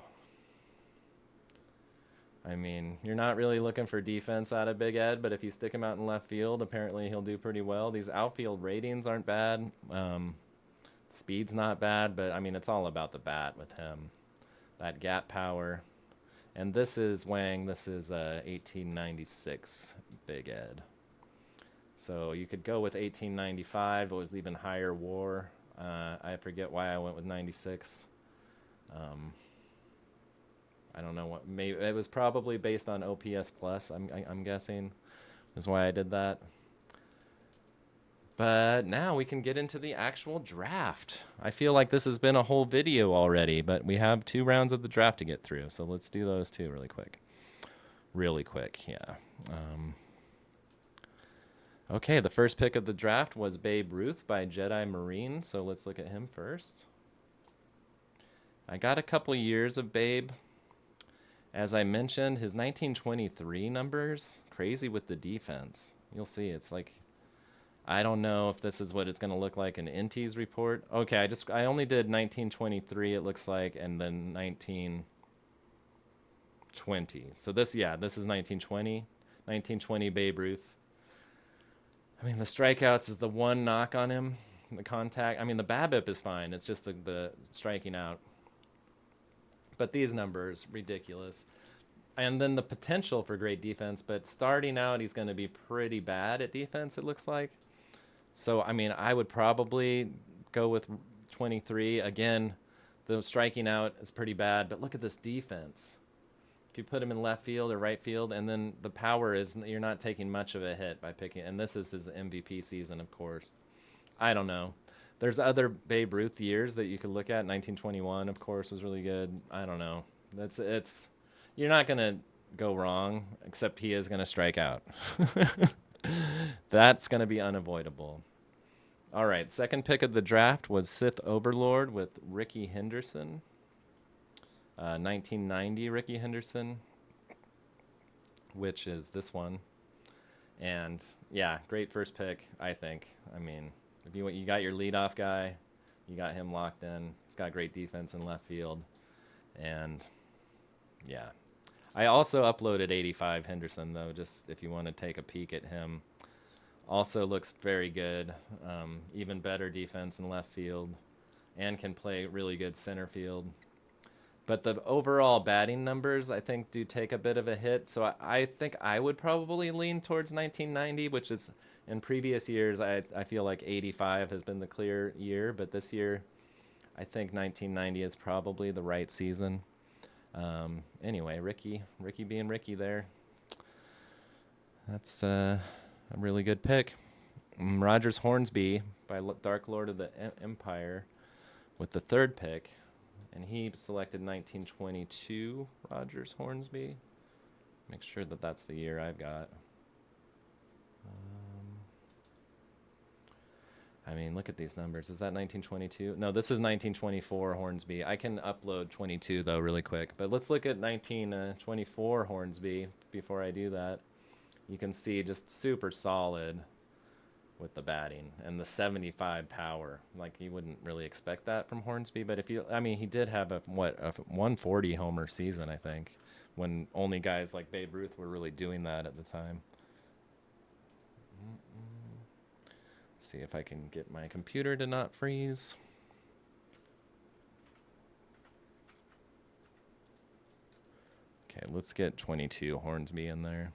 I mean, you're not really looking for defense out of Big Ed, but if you stick him out in left field, apparently he'll do pretty well. These outfield ratings aren't bad. Speed's not bad, but I mean, it's all about the bat with him. That gap power. And this is Wang. This is 1896 Big Ed. So you could go with 1895. It was even higher WAR. I forget why I went with 96. I don't know what. Maybe it was probably based on OPS plus. I'm guessing is why I did that. But now we can get into the actual draft. I feel like this has been a whole video already, but we have 2 rounds of the draft to get through. So let's do those 2 really quick. Really quick, yeah. Okay, the first pick of the draft was Babe Ruth by Jedi Marine. So let's look at him first. I got a couple years of Babe. As I mentioned, his 1923 numbers, crazy with the defense. You'll see, it's like, I don't know if this is what it's going to look like in Inti's report. Okay, I only did 1923, it looks like, and then 1920. So this is 1920. 1920 Babe Ruth. I mean, the strikeouts is the one knock on him. The contact, I mean, the BABIP is fine. It's just the striking out. But these numbers, ridiculous. And then the potential for great defense, but starting out, he's going to be pretty bad at defense, it looks like. So, I mean, I would probably go with 23. Again, the striking out is pretty bad, but look at this defense. If you put him in left field or right field, and then the power is, you're not taking much of a hit by picking, and this is his MVP season, of course. I don't know. There's other Babe Ruth years that you could look at. 1921, of course, was really good. I don't know. You're not going to go wrong, except he is going to strike out. That's going to be unavoidable. All right, second pick of the draft was Sith Overlord with Ricky Henderson. 1990 Ricky Henderson, which is this one. And yeah, great first pick, I think. I mean, if you got your leadoff guy, you got him locked in. He's got great defense in left field. And yeah. I also uploaded 85 Henderson, though, just if you want to take a peek at him. Also looks very good. Even better defense in left field. And can play really good center field. But the overall batting numbers, I think, do take a bit of a hit. So I think I would probably lean towards 1990, which is, in previous years, I feel like 85 has been the clear year. But this year, I think 1990 is probably the right season. Anyway, Ricky being Ricky there. That's a really good pick. Rogers Hornsby by Dark Lord of the Empire with the third pick. And he selected 1922 Rogers Hornsby. Make sure that that's the year I've got. I mean, look at these numbers. Is that 1922? No, this is 1924 Hornsby. I can upload 22, though, really quick. But let's look at 1924 Hornsby before I do that. You can see just super solid with the batting and the 75 power. Like, you wouldn't really expect that from Hornsby. But if you, I mean, he did have a 140 homer season, I think, when only guys like Babe Ruth were really doing that at the time. See if I can get my computer to not freeze. Okay, let's get 22 Hornsby in there.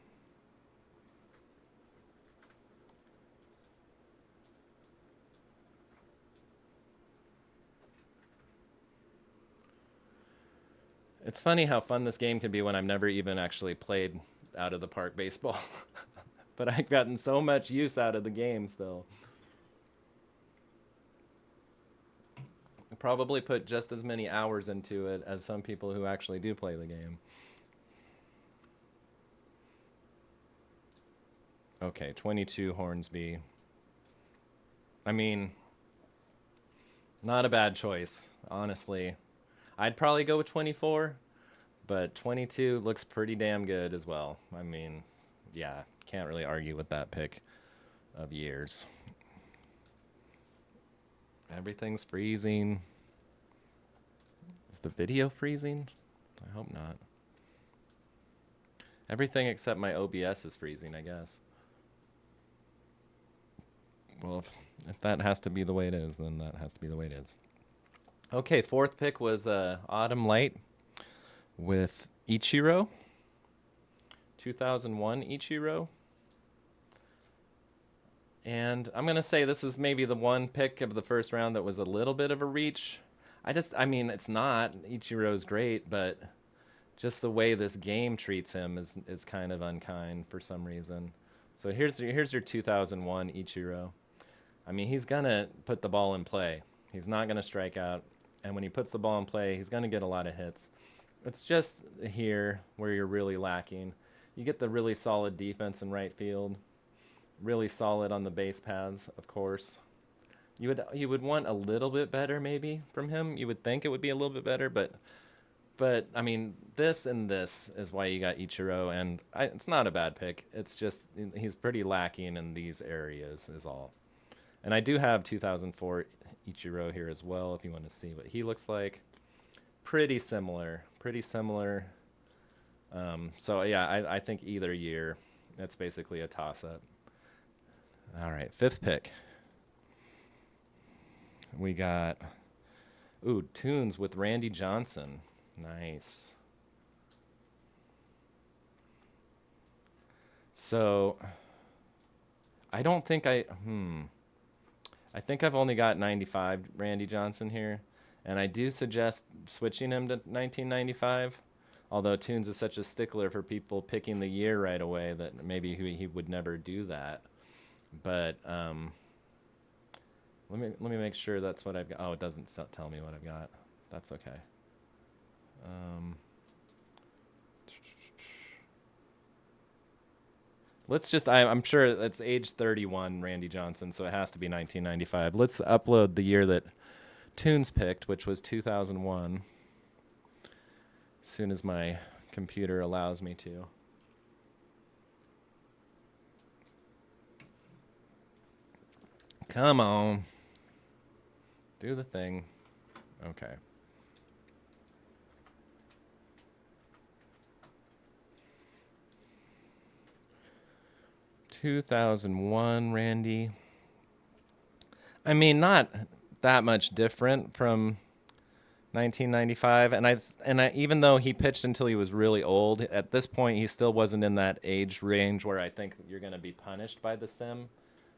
It's funny how fun this game can be when I've never even actually played out of the park baseball. But I've gotten so much use out of the game still. Probably put just as many hours into it as some people who actually do play the game. Okay, 22 Hornsby. I mean, not a bad choice, honestly. I'd probably go with 24, but 22 looks pretty damn good as well. I mean, yeah, can't really argue with that pick of years. Everything's freezing. Is the video freezing? I hope not. Everything except my OBS is freezing, I guess. Well, if that has to be the way it is, then that has to be the way it is. Okay, fourth pick was Autumn Light with Ichiro. 2001 Ichiro. And I'm going to say this is maybe the one pick of the first round that was a little bit of a reach. I mean, it's not. Ichiro's great, but just the way this game treats him is kind of unkind for some reason. So here's your 2001 Ichiro. I mean, he's going to put the ball in play. He's not going to strike out. And when he puts the ball in play, he's going to get a lot of hits. It's just here where you're really lacking. You get the really solid defense in right field. Really solid on the base paths, of course. You would want a little bit better maybe from him. You would think it would be a little bit better, but I mean, this and this is why you got Ichiro, and it's not a bad pick. It's just he's pretty lacking in these areas is all. And I do have 2004 Ichiro here as well if you want to see what he looks like. Pretty similar. So yeah, I think either year, that's basically a toss-up. All right, fifth pick. We got, Tunes with Randy Johnson. Nice. So, I don't think I think I've only got 95 Randy Johnson here. And I do suggest switching him to 1995. Although Tunes is such a stickler for people picking the year right away that maybe he would never do that. But let me make sure that's what I've got. Oh, it doesn't tell me what I've got. That's okay. Let's just, I'm sure it's age 31 Randy Johnson, so it has to be 1995. Let's upload the year that Tunes picked, which was 2001, as soon as my computer allows me to. Come on. Do the thing. Okay. ...2001 Randy. I mean, not that much different from 1995, and I even though he pitched until he was really old, at this point he still wasn't in that age range where I think you're going to be punished by the sim.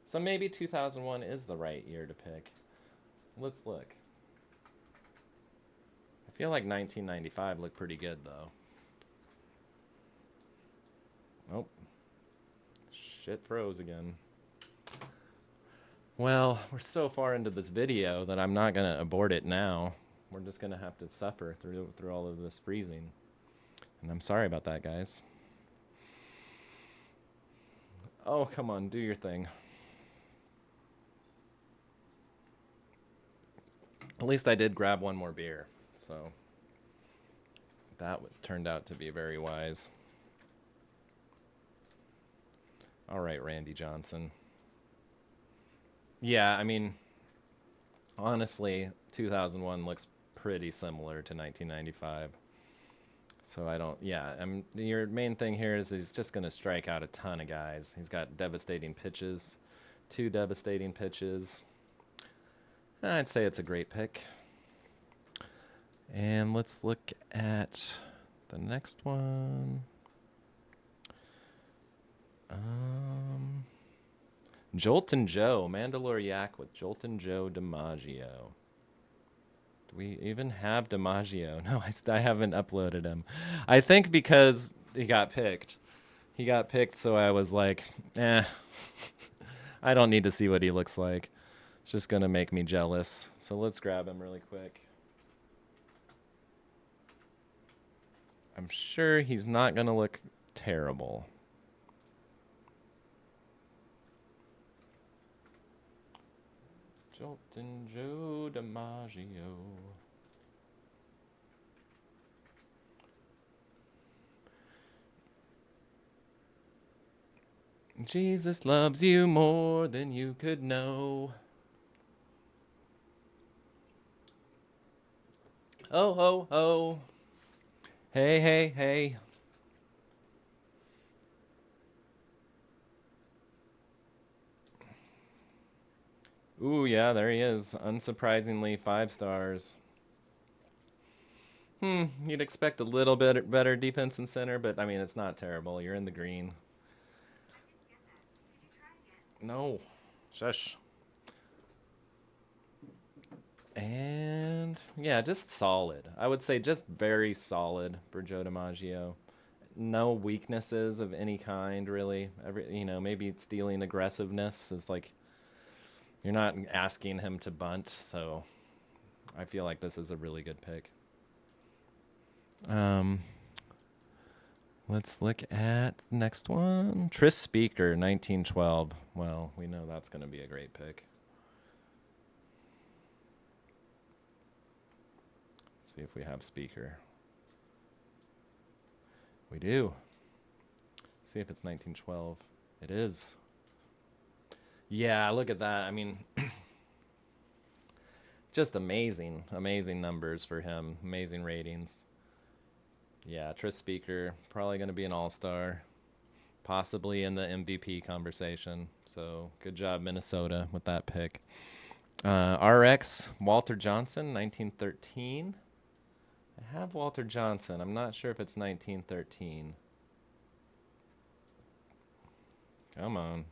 So maybe 2001 is the right year to pick. Let's look. I feel like 1995 looked pretty good though. Oh. Shit froze again. Well, we're so far into this video that I'm not going to abort it now. We're just going to have to suffer through all of this freezing. And I'm sorry about that, guys. Oh, come on, do your thing. At least I did grab one more beer, so that turned out to be very wise. All right, Randy Johnson. Yeah, I mean, honestly, 2001 looks pretty similar to 1995. So I don't, yeah, your main thing here is he's just going to strike out a ton of guys. He's got devastating pitches, 2 devastating pitches. I'd say it's a great pick. And let's look at the next one. Joltin' Joe, Mandalore Yak with Joltin' Joe DiMaggio. Do we even have DiMaggio? No, I haven't uploaded him. I think because he got picked. He got picked, so I was like, I don't need to see what he looks like. It's just going to make me jealous. So let's grab him really quick. I'm sure he's not going to look terrible. Joltin' Joe DiMaggio. Jesus loves you more than you could know. Oh, ho, ho. Hey, hey, hey. Ooh, yeah, there he is. Unsurprisingly, 5 stars. You'd expect a little bit better defense and center, but I mean, it's not terrible. You're in the green. No. Shush. And yeah, just solid. I would say just very solid for Joe DiMaggio. No weaknesses of any kind, really. Maybe stealing aggressiveness is like you're not asking him to bunt, so I feel like this is a really good pick. Let's look at the next one. Tris Speaker, 1912. Well, we know that's going to be a great pick. Let's see if we have Speaker. We do. See if it's 1912. It is. Yeah, look at that. I mean, just amazing, amazing numbers for him. Amazing ratings. Yeah, Tris Speaker, probably going to be an all-star. Possibly in the MVP conversation. So good job, Minnesota, with that pick. RX, Walter Johnson, 1913. I have Walter Johnson. I'm not sure if it's 1913. Come on.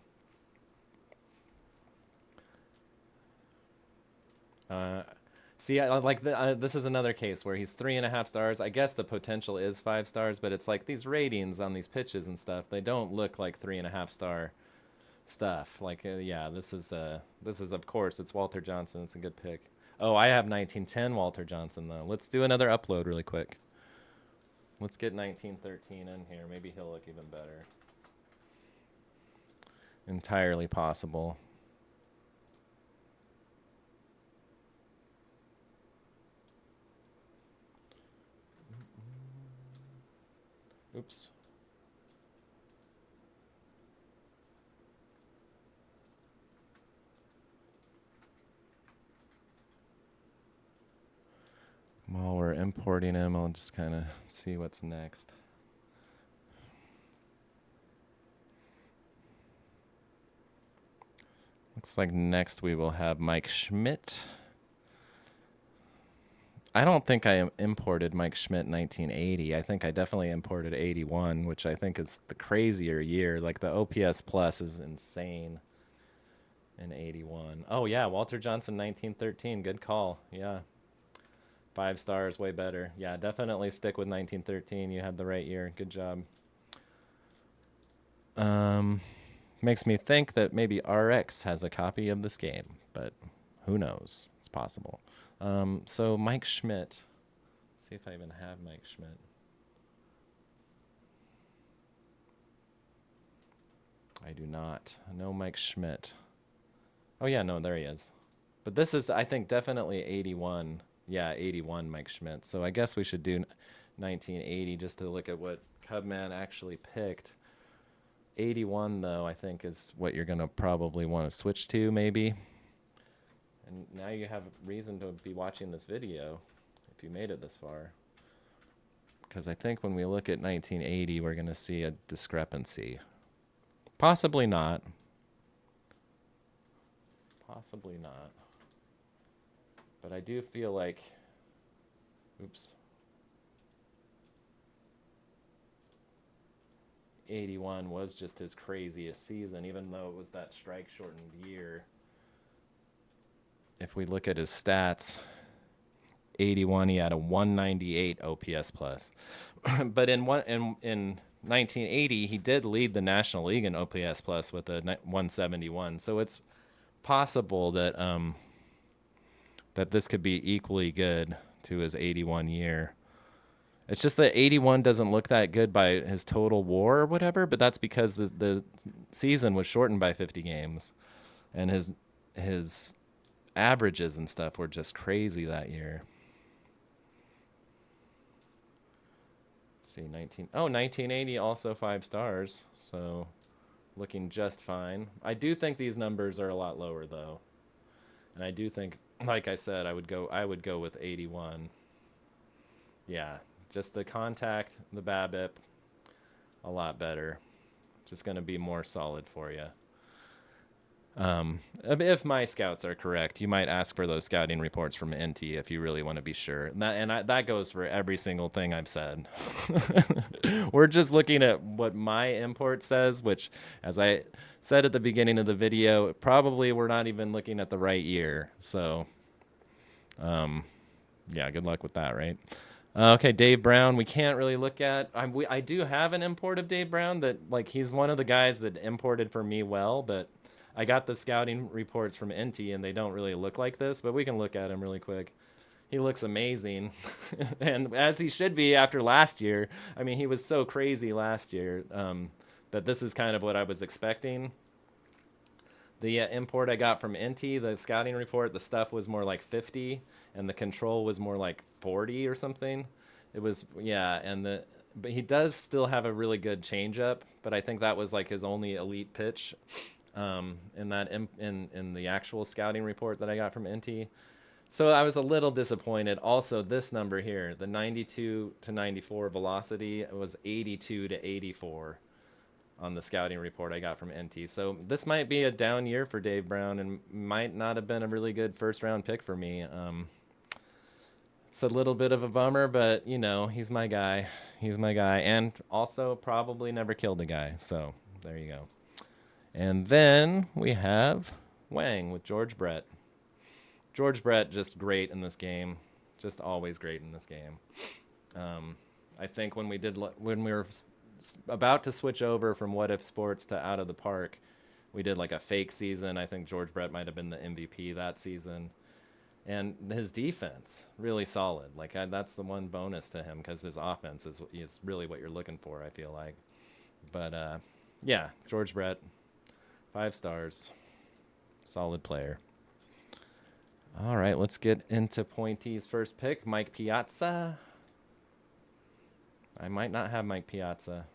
See, I like this is another case where he's 3.5 stars. I guess the potential is 5 stars, but it's like these ratings on these pitches and stuff. They don't look like 3.5 star stuff. Like, yeah, this is of course it's Walter Johnson. It's a good pick. Oh, I have 1910 Walter Johnson though. Let's do another upload really quick. Let's get 1913 in here. Maybe he'll look even better. Entirely possible. Oops. While we're importing him, I'll just kind of see what's next. Looks like next we will have Mike Schmidt. I don't think I imported Mike Schmidt 1980. I think I definitely imported 81, which I think is the crazier year. Like the OPS plus is insane in 81. Oh, yeah, Walter Johnson 1913. Good call. Yeah. 5 stars, way better. Yeah, definitely stick with 1913. You had the right year. Good job. Makes me think that maybe RX has a copy of this game, but who knows? It's possible. So Mike Schmidt. Let's see if I even have Mike Schmidt. I do not. No Mike Schmidt. Oh, yeah, no, there he is. But this is, I think, definitely 81. Yeah, 81 Mike Schmidt. So I guess we should do 1980 just to look at what Cubman actually picked. 81, though, I think is what you're going to probably want to switch to, maybe. And now you have reason to be watching this video if you made it this far. Because I think when we look at 1980, we're going to see a discrepancy. Possibly not. Possibly not. But I do feel like, oops, 81 was just his craziest season, even though it was that strike-shortened year. If we look at his stats, 81, he had a 198 OPS plus. But in 1980, he did lead the National League in OPS plus with a 171. So it's possible that that this could be equally good to his 81 year. It's just that 81 doesn't look that good by his total WAR or whatever, but that's because the season was shortened by 50 games, and his averages and stuff were just crazy that year. Let's see, 1980 also 5 stars, so looking just fine. I do think these numbers are a lot lower though, and I do think, like I said, I would go with 81. Yeah, just the contact, the BABIP, a lot better. Just going to be more solid for you. If my scouts are correct, you might ask for those scouting reports from NT if you really want to be sure. And that goes for every single thing I've said. We're just looking at what my import says, which, as I said at the beginning of the video, probably we're not even looking at the right year. So, yeah, good luck with that, right? Okay, Dave Brown, we can't really look at. I do have an import of Dave Brown that, like, he's one of the guys that imported for me well, but I got the scouting reports from NT and they don't really look like this, but we can look at him really quick. He looks amazing, and as he should be after last year. I mean, he was so crazy last year that this is kind of what I was expecting. The import I got from NT, the scouting report, the stuff was more like 50, and the control was more like 40 or something. It was, yeah, but he does still have a really good changeup, but I think that was like his only elite pitch in the actual scouting report that I got from NT. So I was a little disappointed. Also, this number here, the 92 to 94 velocity, it was 82 to 84 on the scouting report I got from NT. So this might be a down year for Dave Brown and might not have been a really good first round pick for me. It's a little bit of a bummer, but you know, he's my guy. He's my guy, and also probably never killed a guy. So there you go. And then we have Wang with George Brett. George Brett, just great in this game. Just always great in this game. I think when we were about to switch over from What If Sports to Out of the Park, we did like a fake season. I think George Brett might have been the MVP that season. And his defense, really solid. Like, that's the one bonus to him, because his offense is really what you're looking for, I feel like. But, yeah, George Brett, 5 stars. Solid player. All right, let's get into Pointy's first pick, Mike Piazza. I might not have Mike Piazza.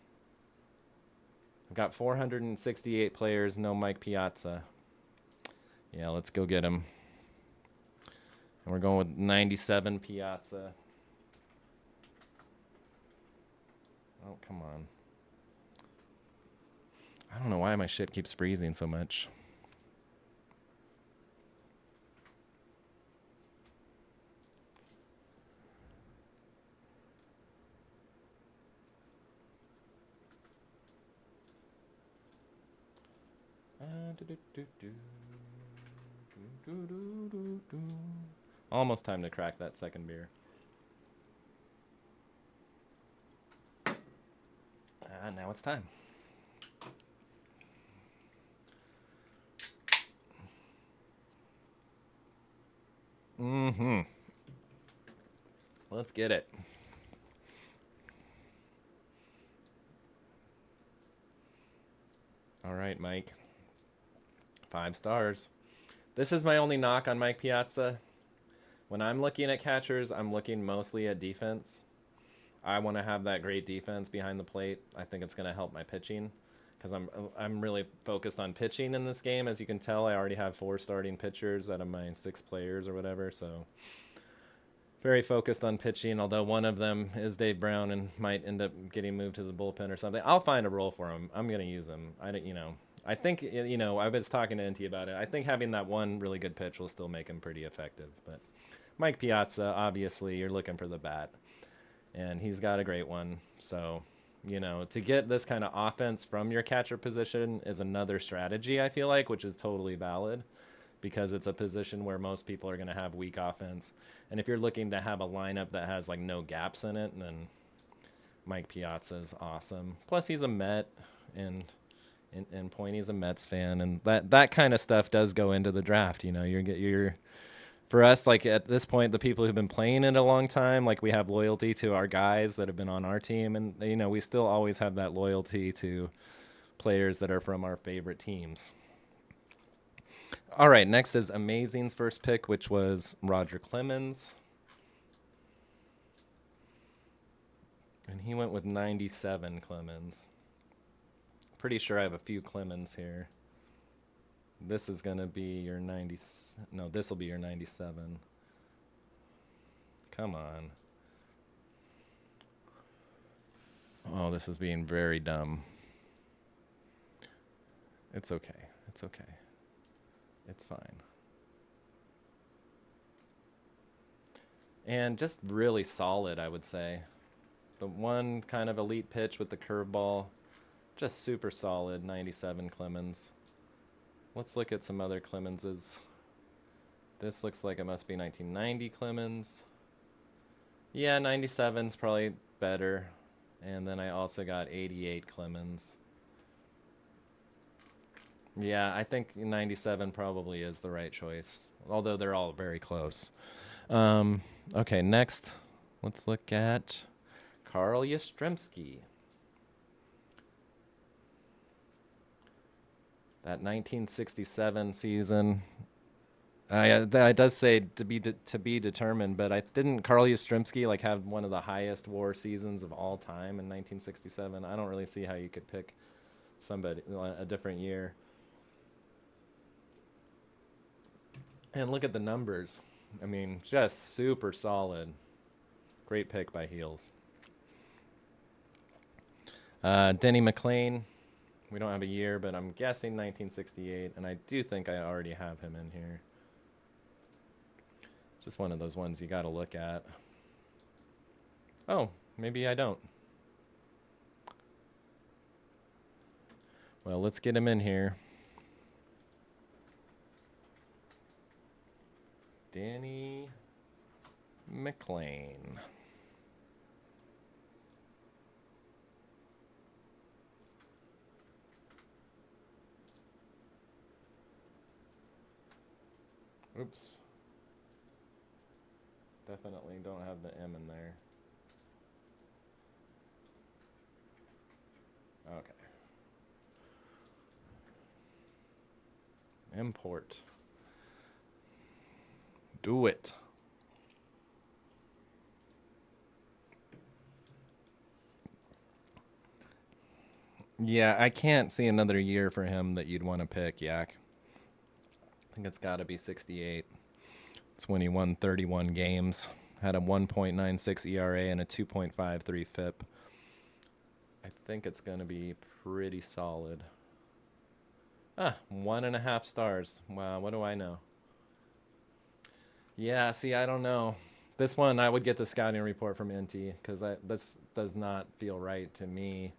I've got 468 players, no Mike Piazza. Yeah, let's go get him. And we're going with 97 Piazza. Oh, come on. I don't know why my shit keeps freezing so much. Almost time to crack that second beer. Now it's time. Mm-hmm. Let's get it. All right, Mike. 5 stars. This is my only knock on Mike Piazza. When I'm looking at catchers, I'm looking mostly at defense. I want to have that great defense behind the plate. I think it's going to help my pitching because I'm really focused on pitching in this game. As you can tell, I already have 4 starting pitchers out of my 6 players or whatever. So very focused on pitching. Although one of them is Dave Brown and might end up getting moved to the bullpen or something. I'll find a role for him. I'm going to use him. I don't, I think I was talking to NT about it. I think having that one really good pitch will still make him pretty effective. But Mike Piazza, obviously, you're looking for the bat, and he's got a great one. So, to get this kind of offense from your catcher position is another strategy, I feel like, which is totally valid because it's a position where most people are going to have weak offense. And if you're looking to have a lineup that has like no gaps in it, then Mike Piazza is awesome. Plus, he's a Met, and Pointy's a Mets fan, and that kind of stuff does go into the draft. You're for us, like at this point, the people who've been playing it a long time, like we have loyalty to our guys that have been on our team, and we still always have that loyalty to players that are from our favorite teams. All right, next is Amazing's first pick, which was Roger Clemens, and he went with 97 Clemens. Pretty sure I have a few Clemens here. This is going to be your 90. No, this will be your 97. Come on. Oh, this is being very dumb. It's okay. It's okay. It's fine. And just really solid, I would say. The one kind of elite pitch with the curveball, just super solid, 97 Clemens. Let's look at some other Clemenses. This looks like it must be 1990 Clemens. Yeah, 97's probably better. And then I also got 88 Clemens. Yeah, I think 97 probably is the right choice, although they're all very close. Okay, next, let's look at Carl Yastrzemski. That 1967 season, it does say to be determined, but I didn't Carl Yastrzemski like have one of the highest WAR seasons of all time in 1967. I don't really see how you could pick somebody a different year. And look at the numbers. I mean, just super solid. Great pick by Heels. Denny McLain. We don't have a year, but I'm guessing 1968, and I do think I already have him in here. Just one of those ones you got to look at. Oh, maybe I don't. Well, let's get him in here. Danny McLain. Oops. Definitely don't have the M in there. Okay. Import. Do it. Yeah, I can't see another year for him that you'd want to pick, Yak. I think it's got to be 68. It's when he won 31 games, had a 1.96 ERA and a 2.53 FIP. I think it's going to be pretty solid. 1.5 stars. Wow, what do I know? Yeah, see, I don't know. This one, I would get the scouting report from NT because this does not feel right to me.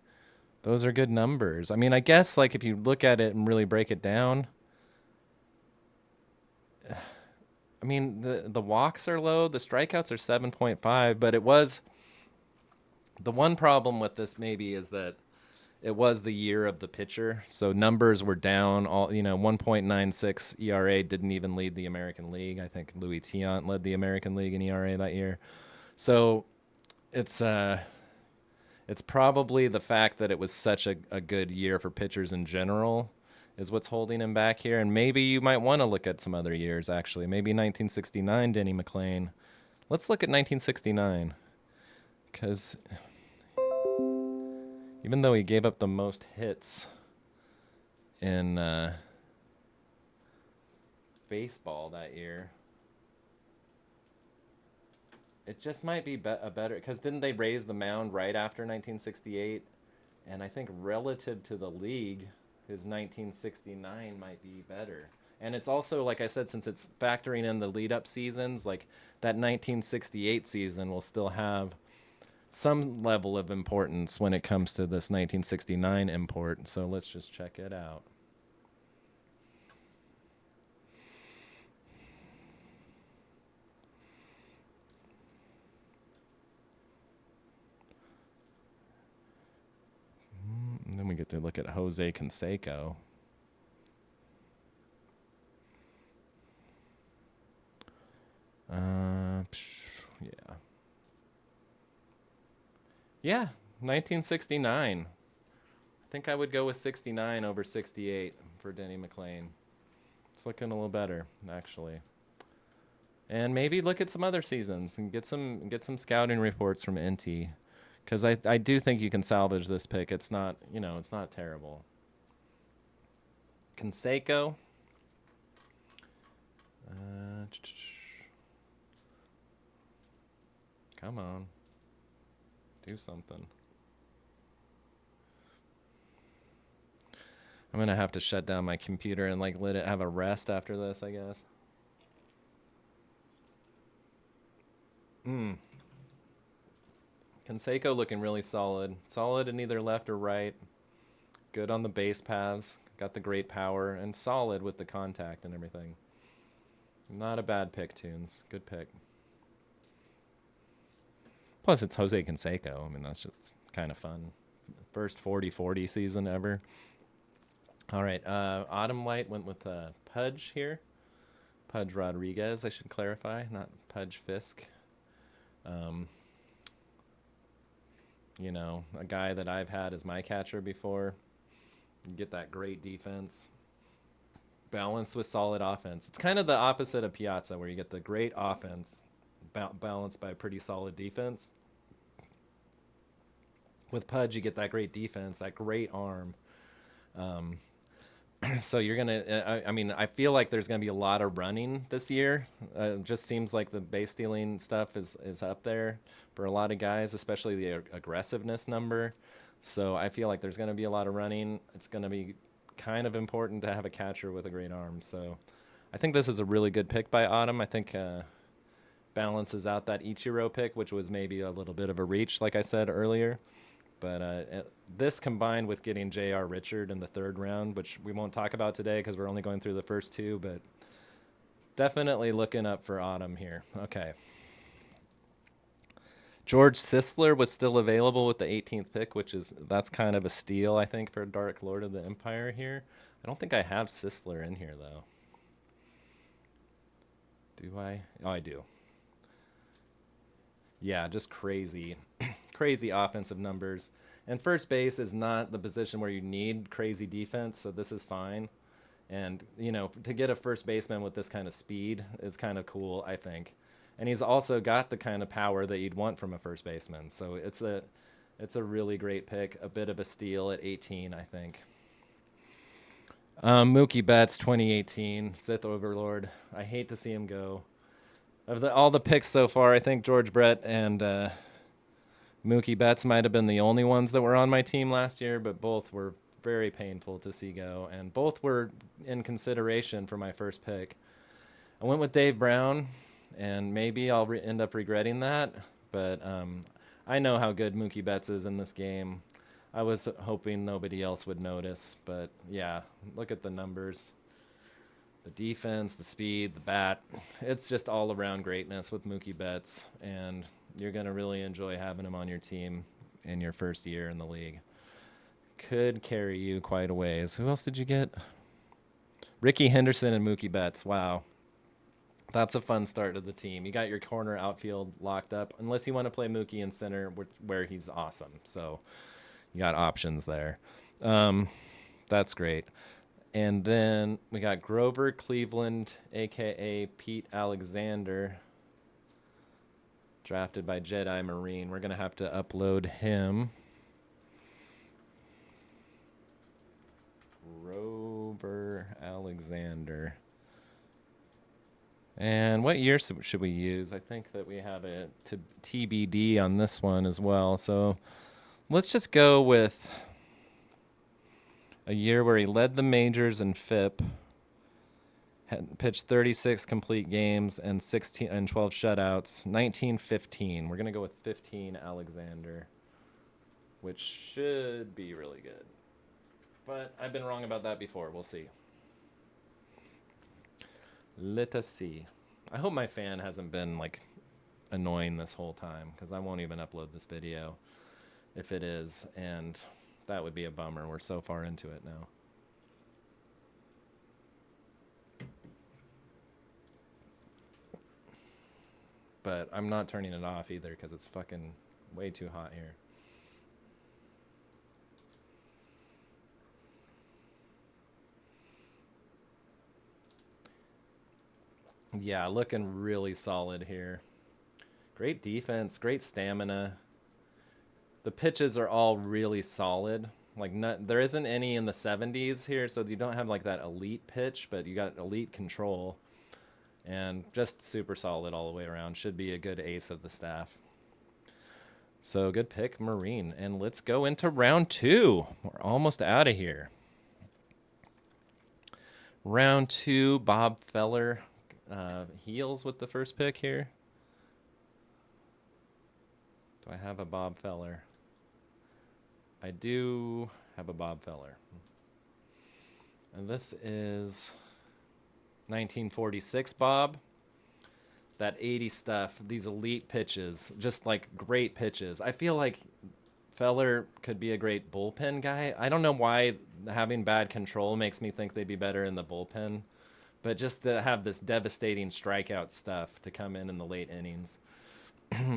Those are good numbers. I mean, I guess like if you look at it and really break it down, I mean, the walks are low, the strikeouts are 7.5, but it was the one problem with this maybe is that it was the year of the pitcher, so numbers were down. 1.96 ERA didn't even lead the American League. I think Louis Tiant led the American League in ERA that year. So it's it's probably the fact that it was such a good year for pitchers in general is what's holding him back here. And maybe you might want to look at some other years, actually. Maybe 1969, Denny McLain. Let's look at 1969. Because even though he gave up the most hits in baseball that year, it just might be a better, because didn't they raise the mound right after 1968? And I think relative to the league, his 1969 might be better. And it's also, like I said, since it's factoring in the lead up seasons, like that 1968 season will still have some level of importance when it comes to this 1969 import. So let's just check it out. And then we get to look at Jose Canseco. Yeah. Yeah, 1969. I think I would go with 69 over 68 for Denny McLain. It's looking a little better, actually. And maybe look at some other seasons and get some scouting reports from NT, because I do think you can salvage this pick. It's not it's not terrible. Canseco. Come on, do something. I'm gonna have to shut down my computer and like let it have a rest after this, I guess. Canseco looking really solid. Solid in either left or right. Good on the base paths. Got the great power and solid with the contact and everything. Not a bad pick, Tunes. Good pick. Plus, it's Jose Canseco. I mean, that's just kind of fun. First 40-40 season ever. All right. Autumn Light went with Pudge here. Pudge Rodriguez, I should clarify, not Pudge Fisk. A guy that I've had as my catcher before. You get that great defense balanced with solid offense. It's kind of the opposite of Piazza, where you get the great offense balanced by a pretty solid defense. With Pudge, you get that great defense, that great arm. So you're going to, I feel like there's going to be a lot of running this year. It just seems like the base stealing stuff is up there for a lot of guys, especially the aggressiveness number. So I feel like there's going to be a lot of running. It's going to be kind of important to have a catcher with a great arm. So I think this is a really good pick by Autumn. I think balances out that Ichiro pick, which was maybe a little bit of a reach, like I said earlier. But this combined with getting J.R. Richard in the third round, which we won't talk about today because we're only going through the first two, but definitely looking up for Autumn here. Okay. George Sisler was still available with the 18th pick, that's kind of a steal, I think, for Dark Lord of the Empire here. I don't think I have Sisler in here, though. Do I? Oh, I do. Yeah, just crazy. Crazy offensive numbers. And first base is not the position where you need crazy defense, so this is fine. And, to get a first baseman with this kind of speed is kind of cool, I think. And he's also got the kind of power that you'd want from a first baseman. So it's a really great pick, a bit of a steal at 18, I think. Mookie Betts, 2018, Sith Overlord. I hate to see him go. Of all the picks so far, I think George Brett and Mookie Betts might have been the only ones that were on my team last year, but both were very painful to see go, and both were in consideration for my first pick. I went with Dave Brown, and maybe I'll end up regretting that, but I know how good Mookie Betts is in this game. I was hoping nobody else would notice, but yeah, look at the numbers. The defense, the speed, the bat. It's just all around greatness with Mookie Betts, and you're going to really enjoy having him on your team in your first year in the league. could carry you quite a ways. Who else did you get? Ricky Henderson and Mookie Betts. Wow. That's a fun start to the team. You got your corner outfield locked up, unless you want to play Mookie in center, where he's awesome. So you got options there. That's great. And then we got Grover Cleveland, a.k.a. Pete Alexander, drafted by Jedi Marine. We're going to have to upload him. Grover Alexander. And what year should we use? I think that we have a TBD on this one as well. So let's just go with a year where he led the majors in FIP, had pitched 36 complete games and 12 shutouts. 1915. We're going to go with 15 Alexander, which should be really good. But I've been wrong about that before. We'll see. Let us see. I hope my fan hasn't been like annoying this whole time, because I won't even upload this video if it is, and that would be a bummer. We're so far into it now. But I'm not turning it off either, because it's fucking way too hot here. Yeah, looking really solid here. Great defense, great stamina. The pitches are all really solid. Like, there isn't any in the 70s here, so you don't have like that elite pitch, but you got elite control. And just super solid all the way around. Should be a good ace of the staff. So good pick, Marine. And let's go into round 2. We're almost out of here. Round 2, Bob Feller. Heels with the first pick here. Do I have a Bob Feller? I do have a Bob Feller. And this is 1946 Bob. That 80 stuff, these elite pitches, just like great pitches. I feel like Feller could be a great bullpen guy. I don't know why having bad control makes me think they'd be better in the bullpen. But just to have this devastating strikeout stuff to come in the late innings.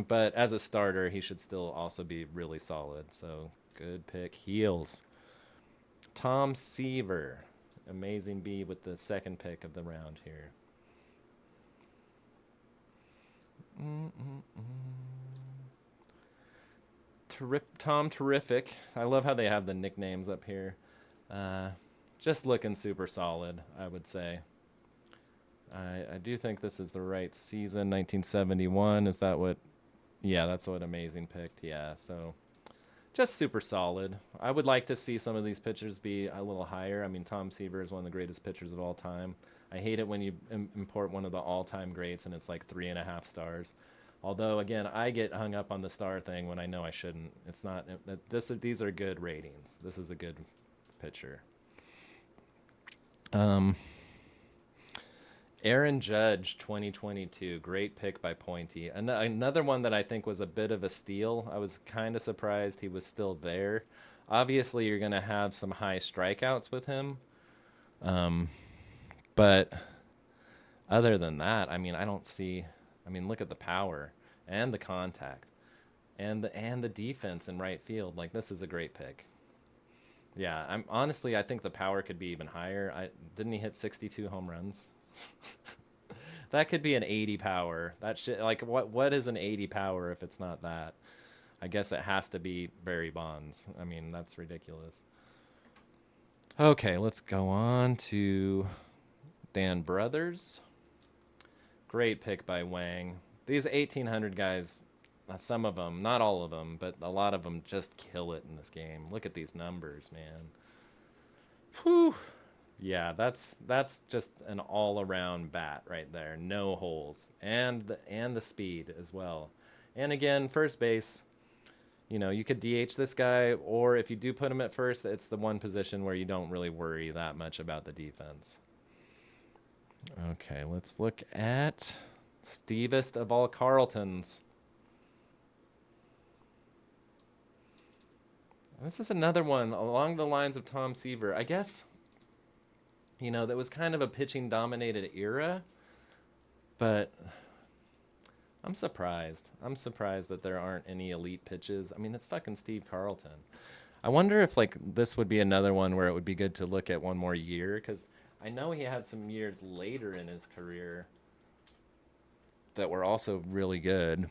But as a starter, he should still also be really solid. So good pick. Heels. Tom Seaver. Amazing B with the second pick of the round here. Tom Terrific. I love how they have the nicknames up here. Just looking super solid, I would say. I do think this is the right season, 1971. Is that what? Yeah, that's what Amazing picked. Yeah, so just super solid. I would like to see some of these pitchers be a little higher. I mean, Tom Seaver is one of the greatest pitchers of all time. I hate it when you import one of the all-time greats and it's like 3.5 stars. Although, again, I get hung up on the star thing when I know I shouldn't. It's not. These are good ratings. This is a good pitcher. Aaron Judge, 2022. Great pick by Pointy. Another one that I think was a bit of a steal. I was kind of surprised he was still there. Obviously, you're going to have some high strikeouts with him. But other than that, I mean, I don't see... I mean, look at the power and the contact and the defense in right field. Like, this is a great pick. Yeah, I think the power could be even higher. Didn't he hit 62 home runs? That could be an 80 power. That shit, like, what is an 80 power if it's not that? I guess it has to be Barry Bonds. I mean, that's ridiculous. Okay, let's go on to Dan Brothers. Great pick by Wang. These 1800 guys, some of them, not all of them, but a lot of them just kill it in this game. Look at these numbers, man. Whew. Yeah, that's just an all-around bat right there. No holes. And the speed as well. And again, first base, you know, you could DH this guy, or if you do put him at first, it's the one position where you don't really worry that much about the defense. Okay, let's look at Stevest of all Carltons. This is another one along the lines of Tom Seaver. I guess, that was kind of a pitching dominated era, but I'm surprised. I'm surprised that there aren't any elite pitches. I mean, it's fucking Steve Carlton. I wonder if like this would be another one where it would be good to look at one more year, because I know he had some years later in his career that were also really good.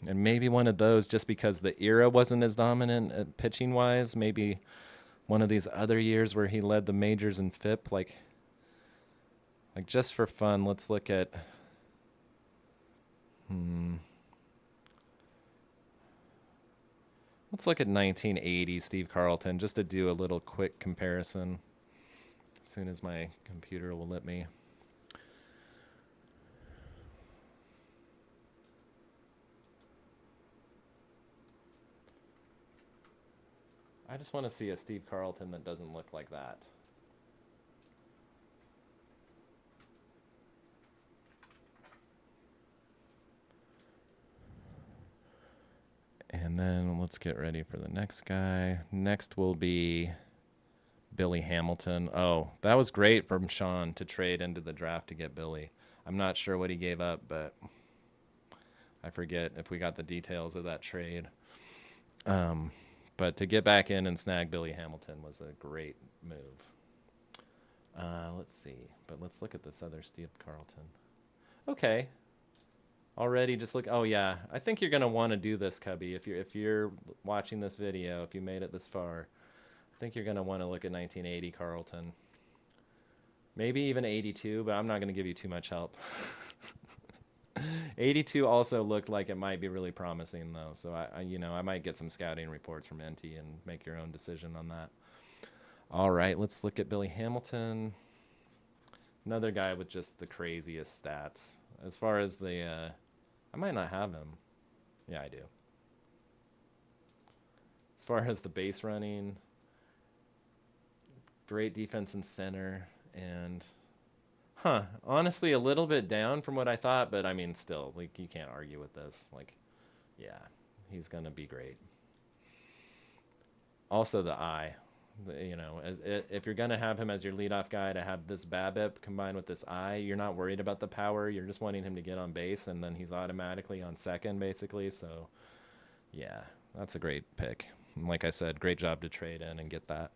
And maybe one of those, just because the era wasn't as dominant pitching wise, maybe one of these other years where he led the majors in FIP, like just for fun, let's look at let's look at 1980 Steve Carlton, just to do a little quick comparison as soon as my computer will let me. I just want to see a Steve Carlton that doesn't look like that. And then let's get ready for the next guy. Next will be Billy Hamilton. Oh, that was great from Sean to trade into the draft to get Billy. I'm not sure what he gave up, but I forget if we got the details of that trade. But to get back in and snag Billy Hamilton was a great move. Let's see. But let's look at this other Steve Carlton. Okay. Already just look. Oh, yeah. I think you're going to want to do this, Cubby. If you're watching this video, if you made it this far, I think you're going to want to look at 1980 Carlton. Maybe even 82, but I'm not going to give you too much help. 82 also looked like it might be really promising, though. So I might get some scouting reports from NT and make your own decision on that. All right, let's look at Billy Hamilton. Another guy with just the craziest stats. As far as the, I might not have him. Yeah, I do. As far as the base running, great defense in center, and honestly, a little bit down from what I thought, but I mean, still, like, you can't argue with this. Like, yeah, he's gonna be great. Also, the eye, if you're gonna have him as your leadoff guy, to have this BABIP combined with this eye, you're not worried about the power. You're just wanting him to get on base, and then he's automatically on second, basically. So, yeah, that's a great pick. And like I said, great job to trade in and get that.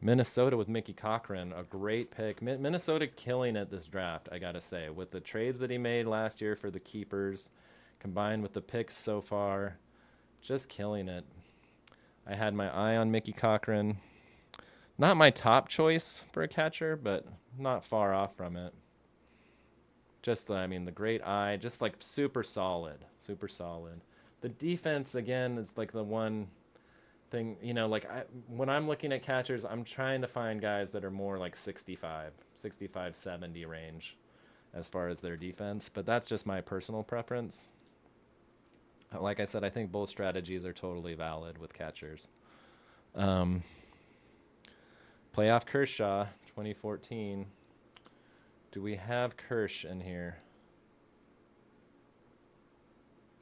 Minnesota with Mickey Cochran, a great pick. Minnesota killing it this draft, I gotta say, with the trades that he made last year for the keepers, combined with the picks so far, just killing it. I had my eye on Mickey Cochran. Not my top choice for a catcher, but not far off from it. Just the great eye, just like super solid, super solid. The defense, again, is like the one thing, when I'm looking at catchers, I'm trying to find guys that are more like 65, 70 range as far as their defense, but that's just my personal preference. Like I said, I think both strategies are totally valid with catchers. Playoff Kershaw, 2014. Do we have Kersh in here?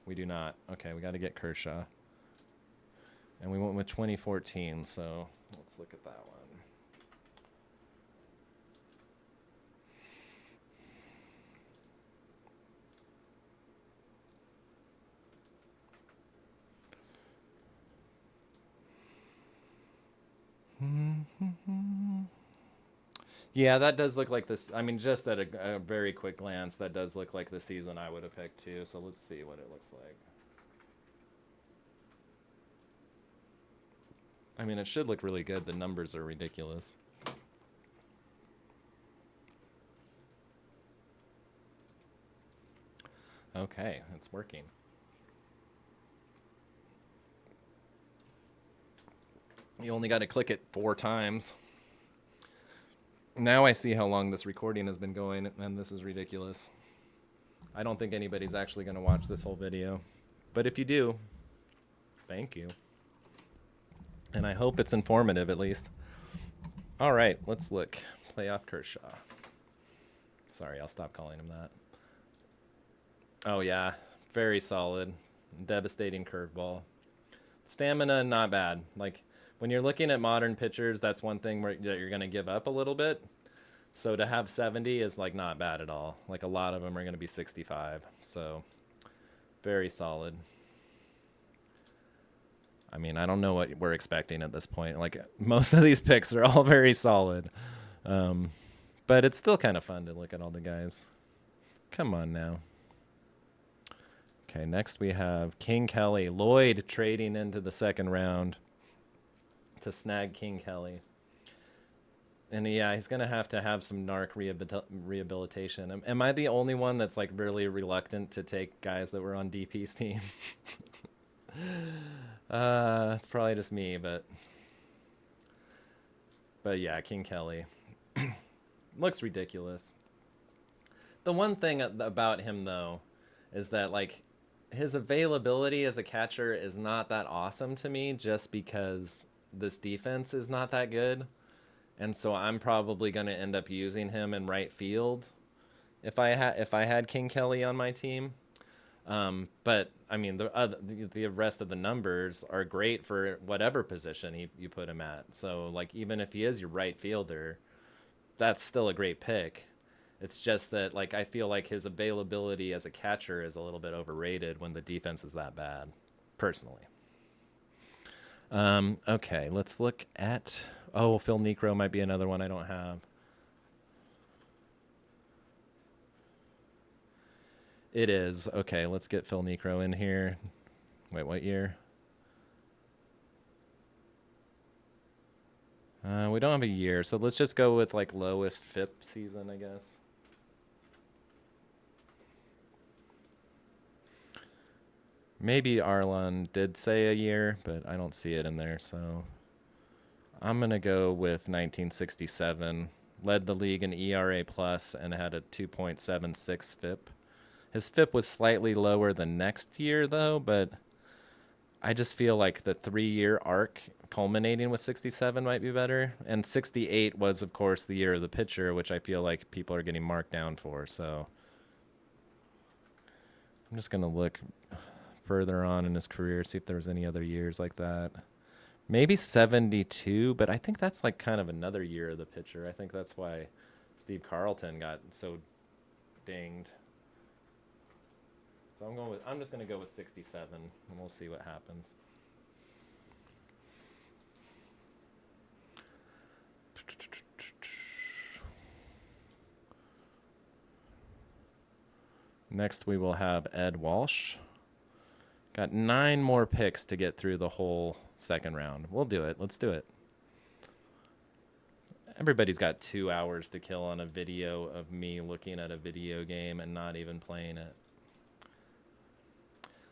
We do not. Okay, we got to get Kershaw. And we went with 2014, so let's look at that one. Yeah, that does look like this. I mean, just at a very quick glance, that does look like the season I would have picked too. So let's see what it looks like. I mean, it should look really good. The numbers are ridiculous. Okay, it's working. You only got to click it 4 times. Now I see how long this recording has been going, and this is ridiculous. I don't think anybody's actually going to watch this whole video. But if you do, thank you. And I hope it's informative, at least. All right, let's look. Playoff Kershaw. Sorry, I'll stop calling him that. Oh, yeah. Very solid. Devastating curveball. Stamina, not bad. Like, when you're looking at modern pitchers, that's one thing that you're going to give up a little bit. So to have 70 is like not bad at all. Like a lot of them are going to be 65. So very solid. I mean, I don't know what we're expecting at this point. Like most of these picks are all very solid. But it's still kind of fun to look at all the guys. Come on now. Okay, next we have King Kelly. Lloyd trading into the second round to snag King Kelly. And yeah, he's going to have some narc rehabilitation. Am I the only one that's like really reluctant to take guys that were on DP's team? It's probably just me, but yeah, King Kelly looks ridiculous. The one thing about him though is that like his availability as a catcher is not that awesome to me just because this defense is not that good. And so I'm probably going to end up using him in right field if I had King Kelly on my team. But I mean the rest of the numbers are great for whatever position you put him at. So like even if he is your right fielder, that's still a great pick. It's just that like I feel like his availability as a catcher is a little bit overrated when the defense is that bad, personally. Okay, let's look at... Oh, Phil Necro might be another one I don't have. It is. Okay, let's get Phil Necro in here. Wait, what year? We don't have a year, so let's just go with like lowest FIP season, I guess. Maybe Arlon did say a year, but I don't see it in there, so I'm going to go with 1967. Led the league in ERA plus and had a 2.76 FIP. His FIP was slightly lower than next year, though, but I just feel like the 3-year arc culminating with 67 might be better. And 68 was, of course, the year of the pitcher, which I feel like people are getting marked down for. So I'm just going to look further on in his career, see if there was any other years like that. Maybe 72, but I think that's like kind of another year of the pitcher. I think that's why Steve Carlton got so dinged. So I'm just going to go with 67, and we'll see what happens. Next, we will have Ed Walsh. Got 9 more picks to get through the whole second round. We'll do it. Let's do it. Everybody's got 2 hours to kill on a video of me looking at a video game and not even playing it.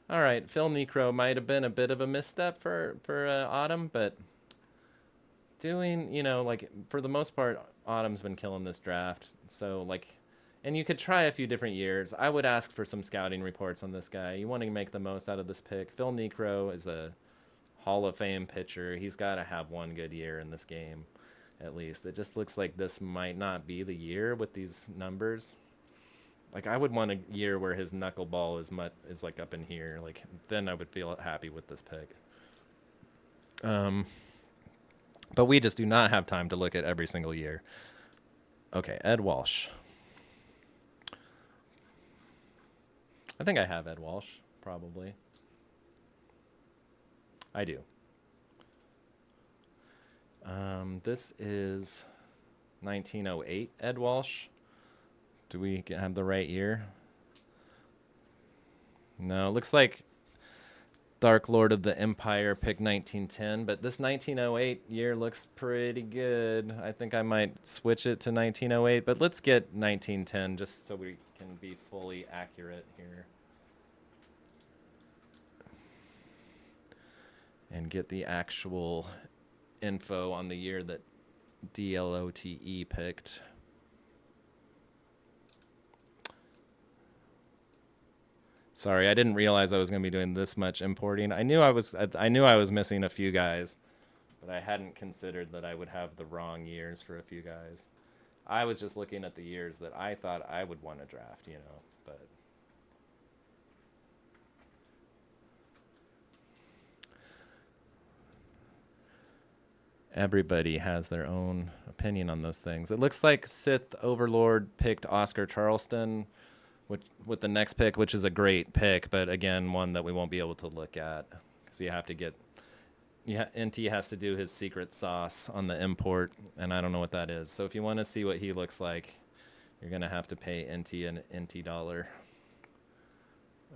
All right, Phil Necro might have been a bit of a misstep for Autumn, but doing, like for the most part, Autumn's been killing this draft. So like, and you could try a few different years. I would ask for some scouting reports on this guy. You want to make the most out of this pick. Phil Necro is a Hall of Fame pitcher. He's got to have one good year in this game, at least. It just looks like this might not be the year with these numbers. Like I would want a year where his knuckleball is like up in here. Like then I would feel happy with this pick. But we just do not have time to look at every single year. Okay, Ed Walsh. I think I have Ed Walsh, probably. I do. This is 1908 Ed Walsh. Do we have the right year? No, it looks like Dark Lord of the Empire picked 1910, but this 1908 year looks pretty good. I think I might switch it to 1908, but let's get 1910 just so we can be fully accurate here. And get the actual info on the year that DLOTE picked. Sorry, I didn't realize I was going to be doing this much importing. I knew I was missing a few guys, but I hadn't considered that I would have the wrong years for a few guys. I was just looking at the years that I thought I would want to draft, but Everybody has their own opinion on those things. It looks like Sith Overlord picked Oscar Charleston with the next pick, which is a great pick, but again, one that we won't be able to look at because you have to get. Yeah, NT has to do his secret sauce on the import, and I don't know what that is. So if you want to see what he looks like, you're gonna have to pay NT an NT dollar.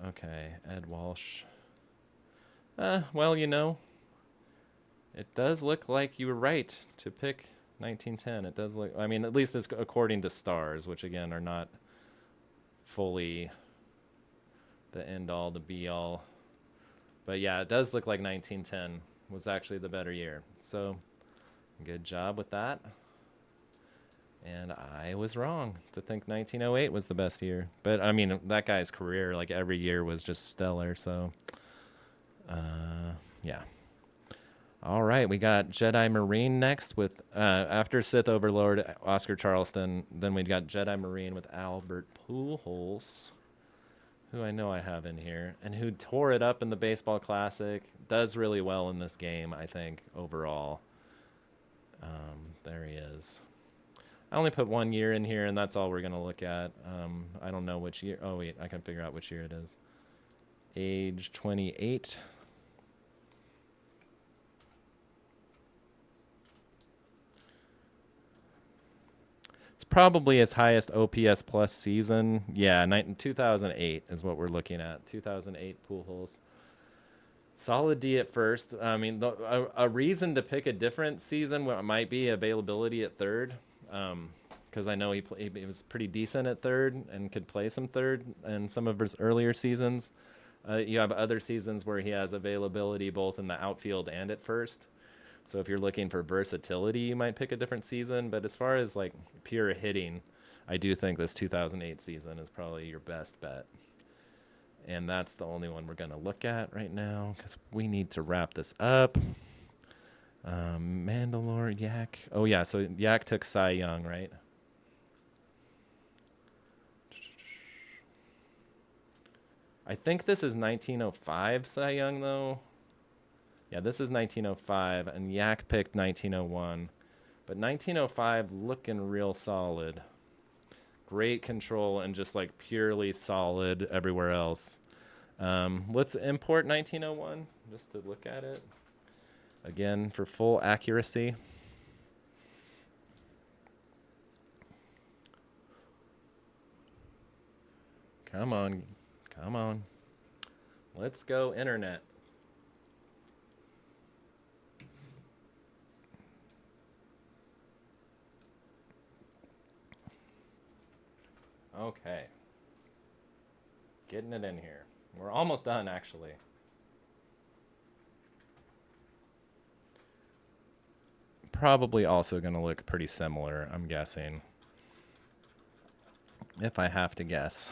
Okay, Ed Walsh. Well, you know, it does look like you were right to pick 1910. It does look, I mean, at least it's according to stars, which again are not fully the end all, the be all. But yeah, it does look like 1910 was actually the better year. So good job with that. And I was wrong to think 1908 was the best year. But I mean, that guy's career, like every year was just stellar. So, yeah. All right, we got Jedi Marine next with, after Sith Overlord, Oscar Charleston. Then we got Jedi Marine with Albert Pujols, who I know I have in here, and who tore it up in the Baseball Classic. Does really well in this game, I think, overall. There he is. I only put 1 year in here, and that's all we're going to look at. I don't know which year. Oh, wait, I can figure out which year it is. Age 28. It's probably his highest OPS plus season. Yeah, 2008 is what we're looking at. 2008 Pujols. Solid D at first. I mean, a reason to pick a different season might be availability at third. Because I know he was pretty decent at third and could play some third in some of his earlier seasons. You have other seasons where he has availability both in the outfield and at first. So if you're looking for versatility, you might pick a different season. But as far as like pure hitting, I do think this 2008 season is probably your best bet. And that's the only one we're going to look at right now because we need to wrap this up. Mandalore, Yak. Oh, yeah, so Yak took Cy Young, right? I think this is 1905 Cy Young, though. Yeah, this is 1905, and Yak picked 1901. But 1905 looking real solid. Great control and just like purely solid everywhere else. Let's import 1901 just to look at it. Again, for full accuracy. Come on. Come on. Let's go, internet. Okay. Getting it in here. We're almost done, actually. Probably also going to look pretty similar, I'm guessing. If I have to guess.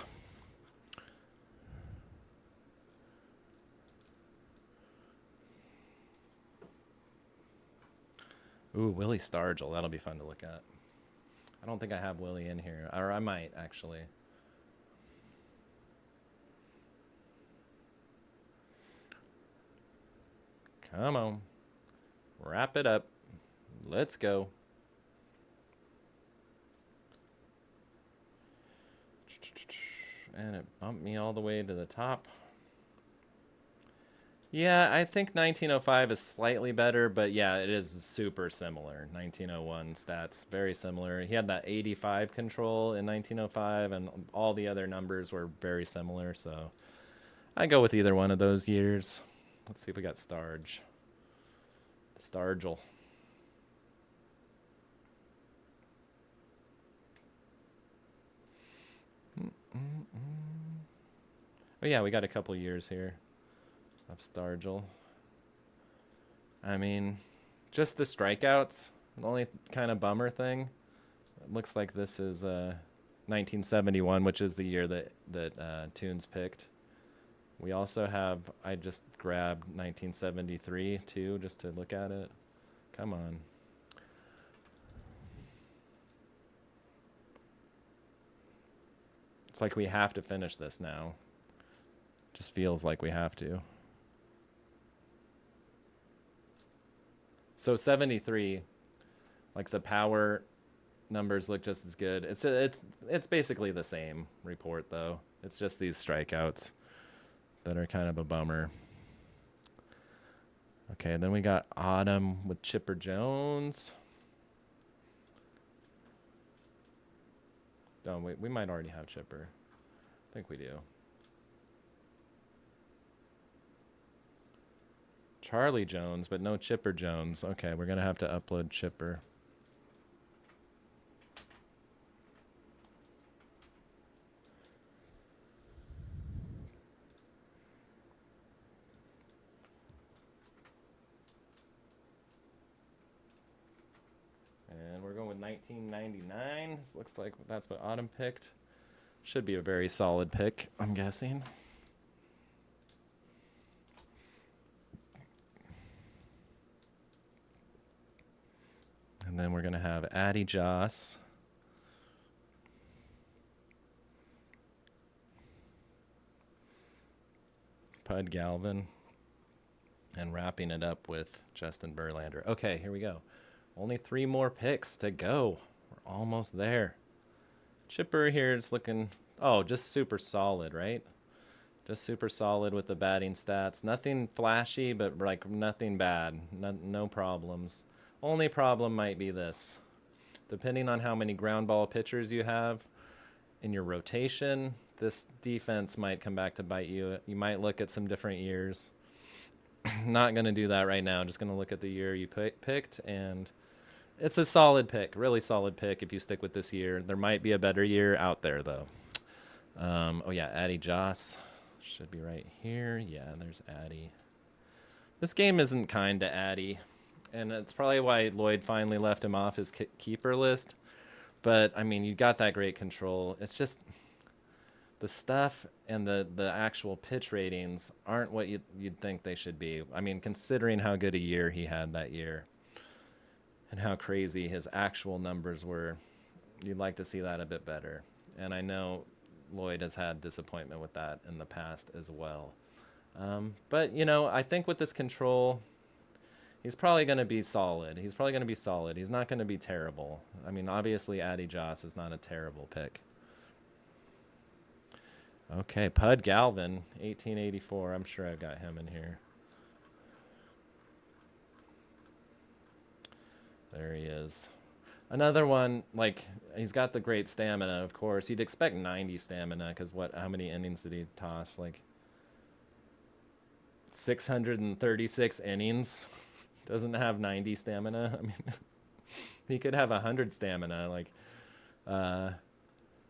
Ooh, Willie Stargell. That'll be fun to look at. I don't think I have Willie in here. Or I might, actually. Come on. Wrap it up. Let's go. And it bumped me all the way to the top. Yeah, I think 1905 is slightly better, but yeah, it is super similar. 1901 stats, very similar. He had that 85 control in 1905, and all the other numbers were very similar, so I go with either one of those years. Let's see if we got Stargell. Oh yeah, we got a couple years here of Stargell. I mean, just the strikeouts, the only kind of bummer thing. It looks like this is 1971, which is the year that Tunes picked. We also have, I just grabbed 1973 too, just to look at it. Come on. It's like we have to finish this now. Just feels like we have to. So 73, like the power numbers look just as good. It's basically the same report though. It's just these strikeouts that are kind of a bummer. Okay, then we got Autumn with Chipper Jones. Oh, we might already have Chipper. I think we do. Charlie Jones, but no Chipper Jones. Okay, we're going to have to upload Chipper. And we're going with 1999. This looks like that's what Autumn picked. Should be a very solid pick, I'm guessing. And then we're going to have Addie Joss. Pud Galvin. And wrapping it up with Justin Verlander. Okay, here we go. Only 3 more picks to go. We're almost there. Chipper here is looking, just super solid, right? Just super solid with the batting stats. Nothing flashy, but like nothing bad. No problems. Only problem might be this. Depending on how many ground ball pitchers you have in your rotation, this defense might come back to bite you. You might look at some different years. Not going to do that right now. Just going to look at the year you picked, and it's a solid pick, really solid pick if you stick with this year. There might be a better year out there, though. Addie Joss should be right here. Yeah, there's Addie. This game isn't kind to Addie, and it's probably why Lloyd finally left him off his keeper list. But, I mean, you got that great control. It's just the stuff and the actual pitch ratings aren't what you'd think they should be. I mean, considering how good a year he had that year and how crazy his actual numbers were, you'd like to see that a bit better. And I know Lloyd has had disappointment with that in the past as well. But, I think with this control, he's probably going to be solid. He's not going to be terrible. I mean, obviously, Addie Joss is not a terrible pick. Okay, Pud Galvin, 1884. I'm sure I've got him in here. There he is. Another one, like, he's got the great stamina, of course. You'd expect 90 stamina, because how many innings did he toss? Like, 636 innings. Doesn't have 90 stamina. I mean, he could have 100 stamina. Like,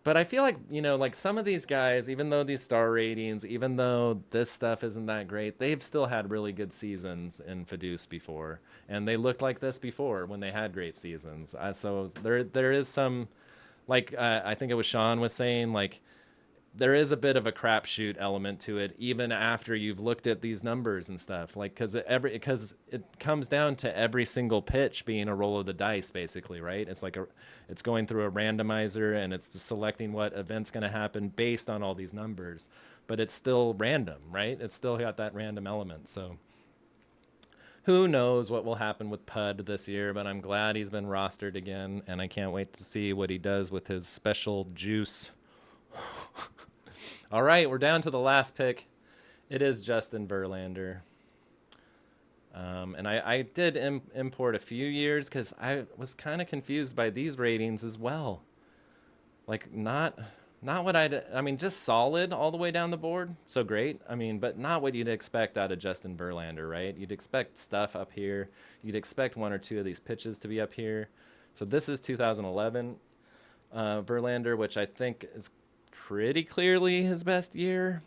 but I feel like, like some of these guys, even though these star ratings, even though this stuff isn't that great, they've still had really good seasons in FODEUSS before. And they looked like this before when they had great seasons. So there is some, like, I think it was Sean was saying, like, there is a bit of a crapshoot element to it, even after you've looked at these numbers and stuff. Like, because it comes down to every single pitch being a roll of the dice, basically, right? It's going through a randomizer and it's selecting what event's going to happen based on all these numbers, but it's still random, right? It's still got that random element. So who knows what will happen with Pud this year? But I'm glad he's been rostered again, and I can't wait to see what he does with his special juice. All right, we're down to the last pick. It is Justin Verlander. And I did import a few years because I was kind of confused by these ratings as well. Like, not what I mean, just solid all the way down the board. So great. I mean, but not what you'd expect out of Justin Verlander, right? You'd expect stuff up here. You'd expect 1 or 2 of these pitches to be up here. So this is 2011 Verlander, which I think is pretty clearly his best year,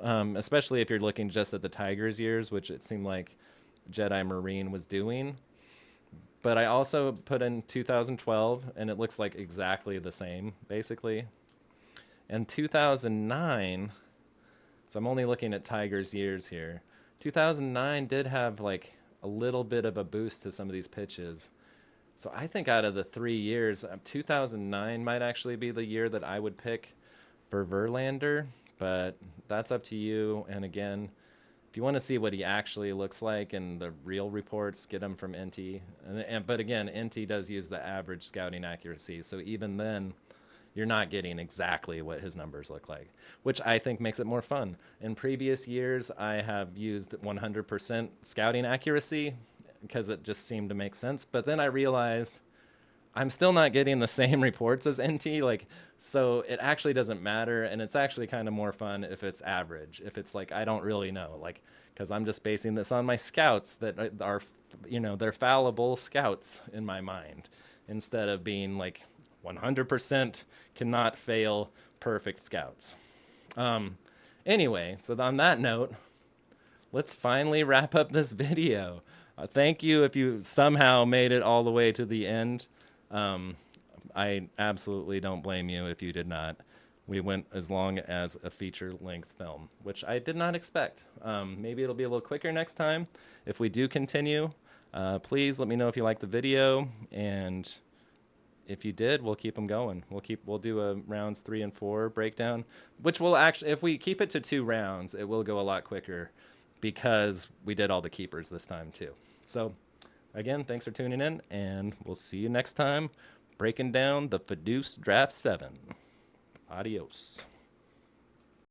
especially if you're looking just at the Tigers years, which it seemed like Jedi Marine was doing. But I also put in 2012, and it looks like exactly the same, basically. And 2009, so I'm only looking at Tigers years here. 2009 did have like a little bit of a boost to some of these pitches. So I think out of the 3 years, 2009 might actually be the year that I would pick for Verlander, but that's up to you. And again, if you want to see what he actually looks like in the real reports, get them from NT. But again, NT does use the average scouting accuracy, so even then, you're not getting exactly what his numbers look like, which I think makes it more fun. In previous years, I have used 100% scouting accuracy because it just seemed to make sense. But then I realized I'm still not getting the same reports as NT, like, so it actually doesn't matter, and it's actually kind of more fun if it's average. If it's like I don't really know, like, because I'm just basing this on my scouts that are, they're fallible scouts in my mind, instead of being like 100% cannot fail perfect scouts. Anyway, so on that note, let's finally wrap up this video. Thank you if you somehow made it all the way to the end. I absolutely don't blame you if you did not. We went as long as a feature-length film, which I did not expect. Maybe it'll be a little quicker next time. If we do continue, please let me know if you like the video, and if you did, we'll keep them going. We'll do a rounds 3 and 4 breakdown, which will actually, if we keep it to 2 rounds, it will go a lot quicker because we did all the keepers this time too. So again, thanks for tuning in, and we'll see you next time breaking down the FODEUSS Draft 7. Adios.